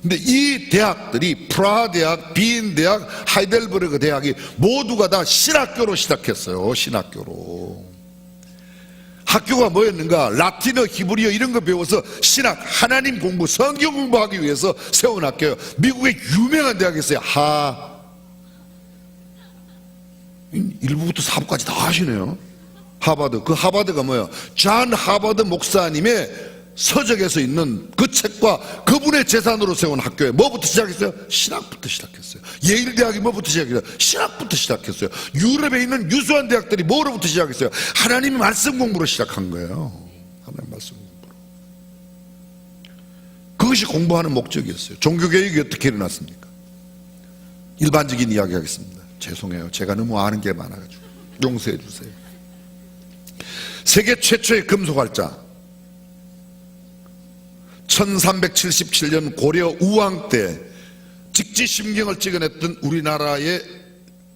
근데 이 대학들이 프라하 대학, 빈 대학, 하이델베르그 대학이 모두가 다 신학교로 시작했어요. 신학교로. 학교가 뭐였는가? 라틴어, 히브리어 이런 거 배워서 신학, 하나님 공부, 성경 공부하기 위해서 세운 학교예요. 미국의 유명한 대학이 있어요. 1부부터 4부까지 다 하시네요. 하버드. 그 하버드가 뭐예요? 존 하버드 목사님의 서적에서 있는 그 책과 그분의 재산으로 세운 학교에 뭐부터 시작했어요? 신학부터 시작했어요. 예일대학이 뭐부터 시작했어요? 신학부터 시작했어요. 유럽에 있는 유수한 대학들이 뭐로부터 시작했어요? 하나님의 말씀 공부로 시작한 거예요. 하나님의 말씀 공부로. 그것이 공부하는 목적이었어요. 종교개혁이 어떻게 일어났습니까? 일반적인 이야기 하겠습니다. 죄송해요. 제가 너무 아는 게 많아가지고 용서해 주세요. 세계 최초의 금속활자, 1377년 고려 우왕 때 직지심경을 찍어냈던 우리나라의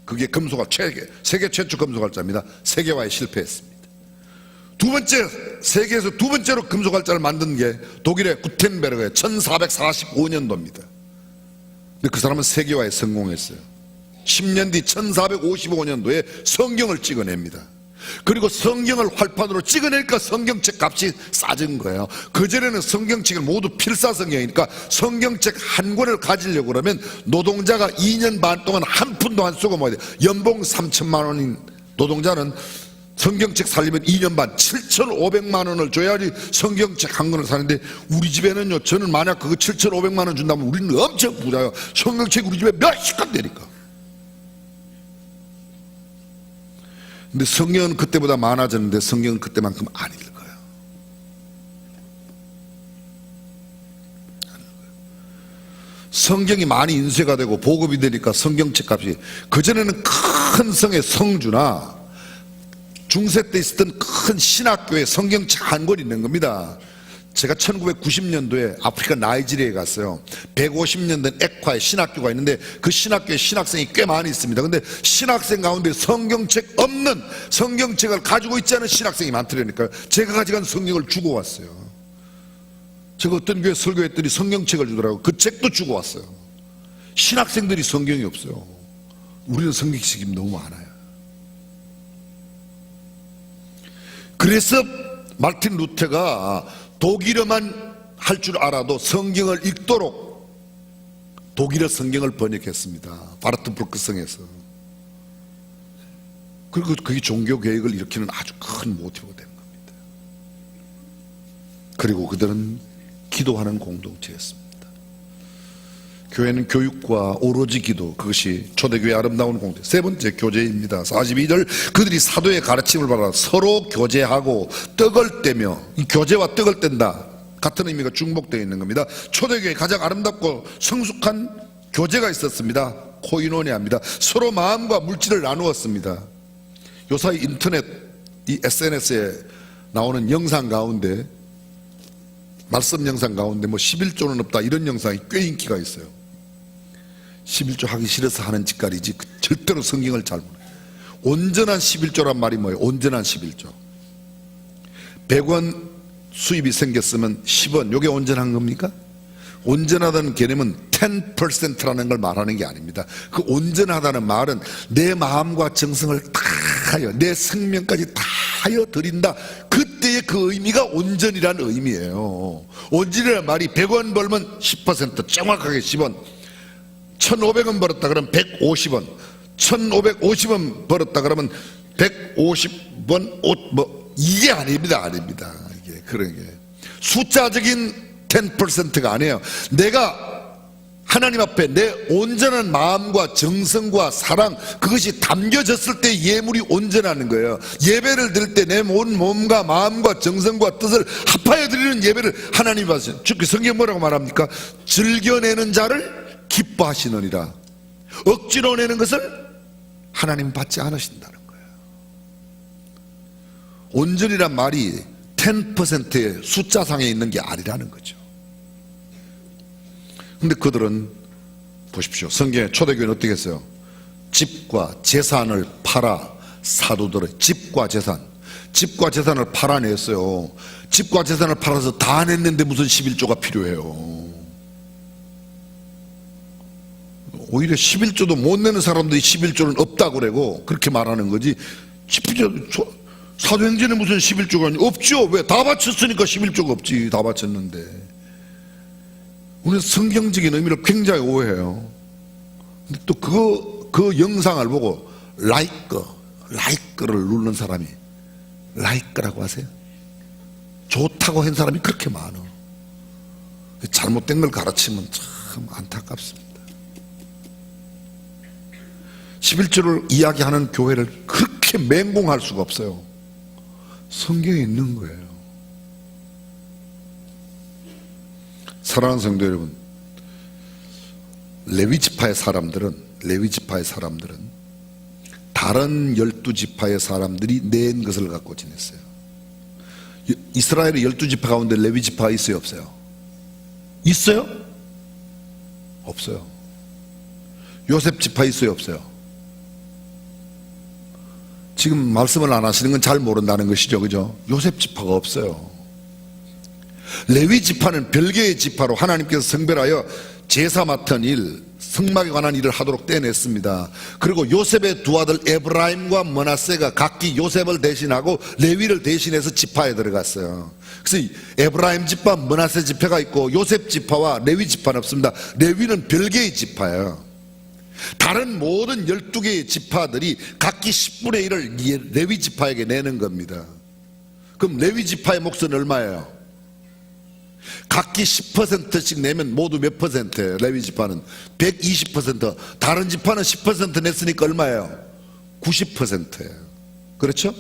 그게 금속활자, 세계 최초 금속활자입니다. 세계화에 실패했습니다. 두 번째, 세계에서 두 번째로 금속활자를 만든 게 독일의 구텐베르그의 1445년도입니다. 근데 그 사람은 세계화에 성공했어요. 10년 뒤 1455년도에 성경을 찍어냅니다. 그리고 성경을 활판으로 찍어내니까 성경책 값이 싸진 거예요. 그전에는 성경책을 모두 필사성경이니까 성경책 한 권을 가지려고 그러면 노동자가 2년 반 동안 한 푼도 안 쓰고 모아야 돼요. 연봉 3천만 원인 노동자는 성경책 살려면 2년 반 7,500만 원을 줘야지 성경책 한 권을 사는데, 우리 집에는요, 저는 만약 그거 7,500만 원 준다면 우리는 엄청 부자예요. 성경책 우리 집에 몇십 권 되니까. 근데 성경은 그때보다 많아졌는데 성경은 그때만큼 안 읽어요. 성경이 많이 인쇄가 되고 보급이 되니까 성경책 값이, 그전에는 큰 성의 성주나 중세 때 있었던 큰 신학교에 성경책 한 권 있는 겁니다. 제가 1990년도에 아프리카 나이지리아에 갔어요. 150년 된 액화의 신학교가 있는데 그 신학교에 신학생이 꽤 많이 있습니다. 근데 신학생 가운데 성경책 없는, 성경책을 가지고 있지 않은 신학생이 많더라니까요. 제가 가져간 성경을 주고 왔어요. 제가 어떤 교회 설교했더니 성경책을 주더라고요. 그 책도 주고 왔어요. 신학생들이 성경이 없어요. 우리는 성경책이 너무 많아요. 그래서 마르틴 루터가 독일어만 할 줄 알아도 성경을 읽도록 독일어 성경을 번역했습니다. 바르트브루크 성에서. 그리고 그게 종교 개혁을 일으키는 아주 큰 모티브가 되는 겁니다. 그리고 그들은 기도하는 공동체였습니다. 교회는 교육과 오로지 기도, 그것이 초대교회의 아름다운 공동체. 세 번째 교제입니다. 42절, 그들이 사도의 가르침을 받아 서로 교제하고 떡을 떼며, 이 교제와 떡을 뗀다 같은 의미가 중복되어 있는 겁니다. 초대교회에 가장 아름답고 성숙한 교제가 있었습니다. 코이노니아입니다. 서로 마음과 물질을 나누었습니다. 요사이 인터넷, 이 SNS에 나오는 영상 가운데, 말씀 영상 가운데 뭐 11조는 없다 이런 영상이 꽤 인기가 있어요. 11조 하기 싫어서 하는 짓거리지 절대로 성경을 잘 모르요. 온전한 11조란 말이 뭐예요? 온전한 11조. 100원 수입이 생겼으면 10원, 요게 온전한 겁니까? 온전하다는 개념은 10%라는 걸 말하는 게 아닙니다. 그 온전하다는 말은 내 마음과 정성을 다하여, 내 생명까지 다하여 드린다. 그때의 그 의미가 온전이라는 의미예요. 온전이라는 말이 100원 벌면 10%, 정확하게 10원. 1,500원 벌었다 그러면 150원, 1,550원 벌었다 그러면 150원 뭐 이게 아닙니다. 이게 그런 게 숫자적인 10%가 아니에요. 내가 하나님 앞에 내 온전한 마음과 정성과 사랑, 그것이 담겨졌을 때 예물이 온전하는 거예요. 예배를 드릴 때 내 온 몸과 마음과 정성과 뜻을 합하여 드리는 예배를 하나님이 받으세요. 즉 성경 뭐라고 말합니까? 즐겨내는 자를 기뻐하시느니라. 억지로 내는 것을 하나님 받지 않으신다는 거예요. 온전이란 말이 10%의 숫자상에 있는 게 아니라는 거죠. 근데 그들은 보십시오. 성경에 초대교회는 어떻게 했어요? 집과 재산을 팔아 사도들의 집과 재산을 팔아냈어요. 집과 재산을 팔아서 다 냈는데 무슨 11조가 필요해요? 오히려 11조도 못 내는 사람들이 11조는 없다고 그러고 그렇게 말하는 거지. 사도행전에 무슨 11조가 없죠. 왜? 다 바쳤으니까 11조가 없지. 다 바쳤는데. 우리는 성경적인 의미를 굉장히 오해해요. 근데 또 그 영상을 보고 라이크를 누르는 사람이 라이크라고 하세요? 좋다고 한 사람이 그렇게 많아. 잘못된 걸 가르치면 참 안타깝습니다. 11조를 이야기하는 교회를 그렇게 맹공할 수가 없어요. 성경에 있는 거예요. 사랑하는 성도 여러분, 레위지파의 사람들은 다른 12지파의 사람들이 낸 것을 갖고 지냈어요. 이스라엘의 12지파 가운데 레위지파가 있어요, 없어요? 있어요? 없어요. 요셉 지파 있어요, 없어요? 지금 말씀을 안 하시는 건 잘 모른다는 것이죠, 그죠? 요셉 지파가 없어요. 레위 지파는 별개의 지파로 하나님께서 성별하여 제사 맡은 일, 성막에 관한 일을 하도록 떼냈습니다. 그리고 요셉의 두 아들 에브라임과 므낫세가 각기 요셉을 대신하고 레위를 대신해서 지파에 들어갔어요. 그래서 에브라임 지파, 므낫세 지파가 있고 요셉 지파와 레위 지파는 없습니다. 레위는 별개의 지파예요. 다른 모든 12개의 지파들이 각기 10분의 1을 레위 지파에게 내는 겁니다. 그럼 레위 지파의 몫은 얼마예요? 각기 10%씩 내면 모두 몇 퍼센트예요? 레위 지파는 120%. 다른 지파는 10% 냈으니까 얼마예요? 90%예요. 그렇죠?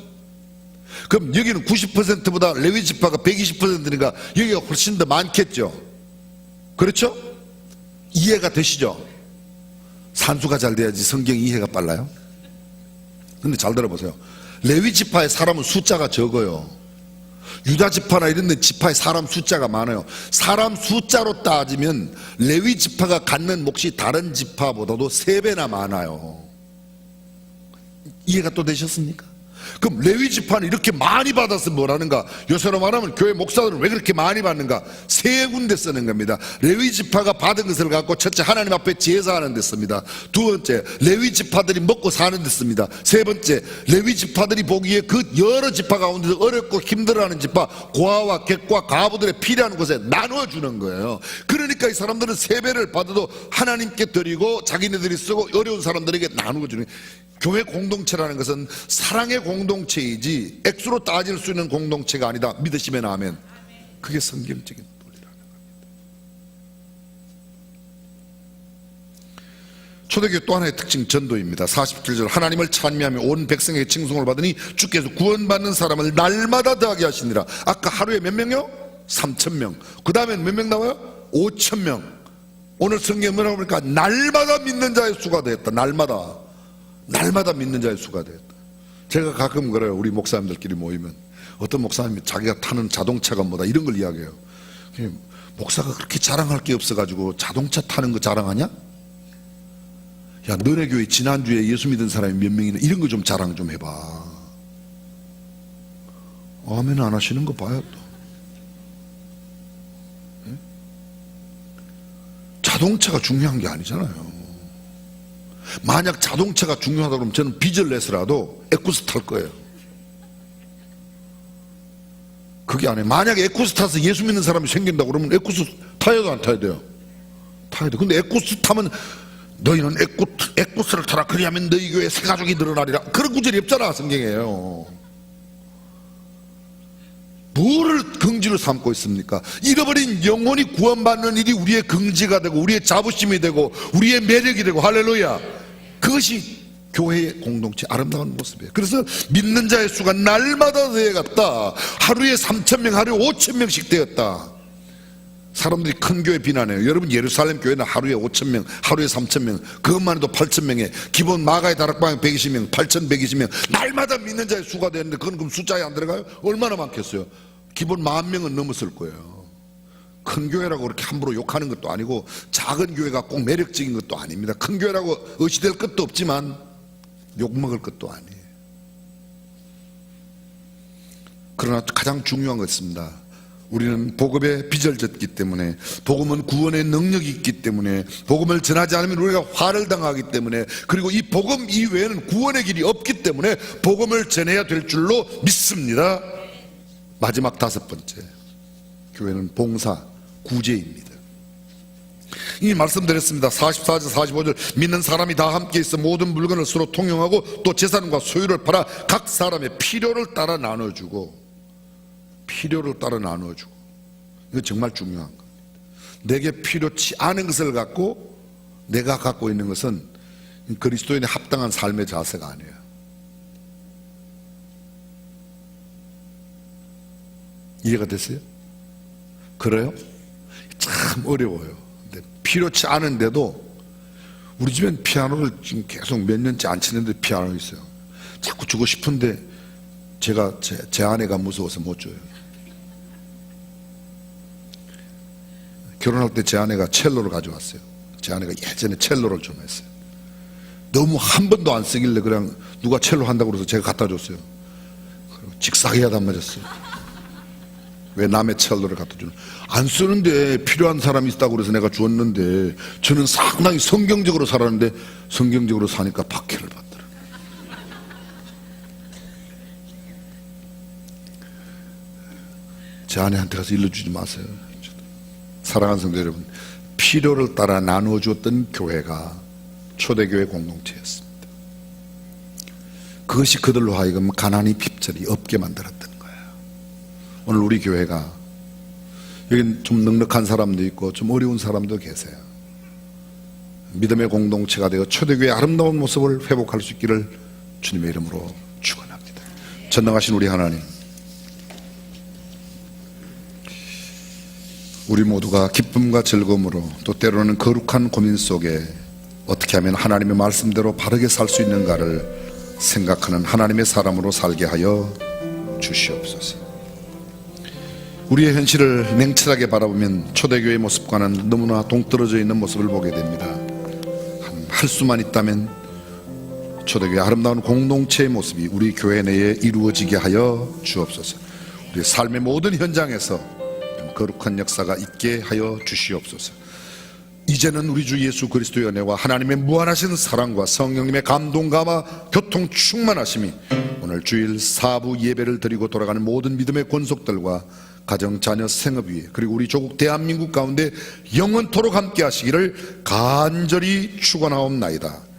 그럼 여기는 90%보다 레위 지파가 120%니까 여기가 훨씬 더 많겠죠? 그렇죠? 이해가 되시죠? 산수가 잘 돼야지 성경 이해가 빨라요. 근데 잘 들어보세요. 레위 지파의 사람은 숫자가 적어요. 유다 지파나 이런 데 지파의 사람 숫자가 많아요. 사람 숫자로 따지면 레위 지파가 갖는 몫이 다른 지파보다도 3배나 많아요. 이해가 또 되셨습니까? 그럼 레위 지파는 이렇게 많이 받아서 뭐라는가? 요새로 말하면 교회 목사들은 왜 그렇게 많이 받는가? 세 군데 쓰는 겁니다. 레위 지파가 받은 것을 갖고 첫째 하나님 앞에 제사하는 데 씁니다. 두 번째 레위 지파들이 먹고 사는 데 씁니다. 세 번째 레위 지파들이 보기에 그 여러 지파 가운데서 어렵고 힘들어하는 지파 고아와 객과 가부들의 필요한 곳에 나눠주는 거예요. 그러니까 이 사람들은 세배를 받아도 하나님께 드리고 자기네들이 쓰고 어려운 사람들에게 나누어 주는 거예요. 교회 공동체라는 것은 사랑의 공동체이지 액수로 따질 수 있는 공동체가 아니다. 믿으시면 아멘. 그게 성경적인 논리라는 겁니다. 초대교회 또 하나의 특징 전도입니다. 47절 하나님을 찬미하며 온 백성에게 칭송을 받으니 주께서 구원받는 사람을 날마다 더하게 하시니라. 아까 하루에 몇 명요? 3,000명. 그 다음엔 몇 명 나와요? 5,000명. 오늘 성경에 뭐라고 보니까 날마다 믿는 자의 수가 되었다. 날마다 믿는 자의 수가 되었다. 제가 가끔 그래요. 우리 목사님들끼리 모이면 어떤 목사님이 자기가 타는 자동차가 뭐다 이런 걸 이야기해요. 목사가 그렇게 자랑할 게 없어가지고 자동차 타는 거 자랑하냐? 야, 너네 교회 지난주에 예수 믿은 사람이 몇 명이나 이런 거 좀 자랑 좀 해봐. 아멘 안 하시는 거 봐요 또. 네? 자동차가 중요한 게 아니잖아요. 만약 자동차가 중요하다 그러면 저는 빚을 내서라도 에쿠스 탈 거예요. 그게 아니에요. 만약에 에쿠스 타서 예수 믿는 사람이 생긴다고 그러면 에쿠스 타야도 안 타야 돼요? 타야 돼. 근데 에쿠스 타면 너희는 에쿠스를 타라 그리하면 너희 교회에 새 가족이 늘어나리라 그런 구절이 없잖아 성경에요. 뭐를 긍지로 삼고 있습니까? 잃어버린 영혼이 구원받는 일이 우리의 긍지가 되고 우리의 자부심이 되고 우리의 매력이 되고 할렐루야. 그것이 교회의 공동체 아름다운 모습이에요. 그래서 믿는 자의 수가 날마다 되어갔다. 하루에 3,000명 하루에 5,000명씩 되었다. 사람들이 큰 교회 비난해요. 여러분 예루살렘 교회는 하루에 5,000명 하루에 3,000명 그것만 해도 8,000명에 기본 마가의 다락방 120명 8,120명 날마다 믿는 자의 수가 되는데 그건 그럼 숫자에 안 들어가요? 얼마나 많겠어요? 기본 10,000명은 넘었을 거예요. 큰 교회라고 그렇게 함부로 욕하는 것도 아니고 작은 교회가 꼭 매력적인 것도 아닙니다. 큰 교회라고 의시될 것도 없지만 욕먹을 것도 아니에요. 그러나 가장 중요한 것입니다. 우리는 복음에 빚을 졌기 때문에 복음은 구원의 능력이 있기 때문에 복음을 전하지 않으면 우리가 화를 당하기 때문에 그리고 이 복음 이외에는 구원의 길이 없기 때문에 복음을 전해야 될 줄로 믿습니다. 마지막 5번째 교회는 봉사 구제입니다. 이미 말씀드렸습니다. 44절 45절 믿는 사람이 다 함께 있어 모든 물건을 서로 통용하고 또 재산과 소유를 팔아 각 사람의 필요를 따라 나눠주고 이거 정말 중요한 겁니다. 내게 필요치 않은 것을 갖고 내가 갖고 있는 것은 그리스도인의 합당한 삶의 자세가 아니에요. 이해가 됐어요? 그래요? 참 어려워요. 근데 필요치 않은데도 우리 집엔 피아노를 지금 계속 몇 년째 안 치는데 피아노 있어요. 자꾸 주고 싶은데 제가 제 아내가 무서워서 못 줘요. 결혼할 때 제 아내가 첼로를 가져왔어요. 제 아내가 예전에 첼로를 좀 했어요. 너무 한 번도 안 쓰길래 그냥 누가 첼로 한다고 그래서 제가 갖다 줬어요. 직사게 하다 맞았어요. 왜 남의 첼로를 갖다 주는? 안 쓰는데 필요한 사람이 있다고 그래서 내가 주었는데 저는 상당히 성경적으로 살았는데 성경적으로 사니까 박해를 받더라고요. 제 아내한테 가서 일러주지 마세요. 사랑하는 성도 여러분, 필요를 따라 나누어 주었던 교회가 초대교회 공동체였습니다. 그것이 그들로 하여금 가난이 핍절이 없게 만들었던 거예요. 오늘 우리 교회가 여기 좀 넉넉한 사람도 있고 좀 어려운 사람도 계세요. 믿음의 공동체가 되어 초대교회의 아름다운 모습을 회복할 수 있기를 주님의 이름으로 축원합니다. 전능하신 우리 하나님, 우리 모두가 기쁨과 즐거움으로 또 때로는 거룩한 고민 속에 어떻게 하면 하나님의 말씀대로 바르게 살 수 있는가를 생각하는 하나님의 사람으로 살게 하여 주시옵소서. 우리의 현실을 냉철하게 바라보면 초대교회의 모습과는 너무나 동떨어져 있는 모습을 보게 됩니다. 할 수만 있다면 초대교회 아름다운 공동체의 모습이 우리 교회 내에 이루어지게 하여 주옵소서. 우리 삶의 모든 현장에서 거룩한 역사가 있게 하여 주시옵소서. 이제는 우리 주 예수 그리스도의 은혜와 하나님의 무한하신 사랑과 성령님의 감동감화 교통 충만하심이 오늘 주일 사부 예배를 드리고 돌아가는 모든 믿음의 권속들과 가정, 자녀, 생업 위에 그리고 우리 조국 대한민국 가운데 영원토록 함께 하시기를 간절히 축원하옵나이다.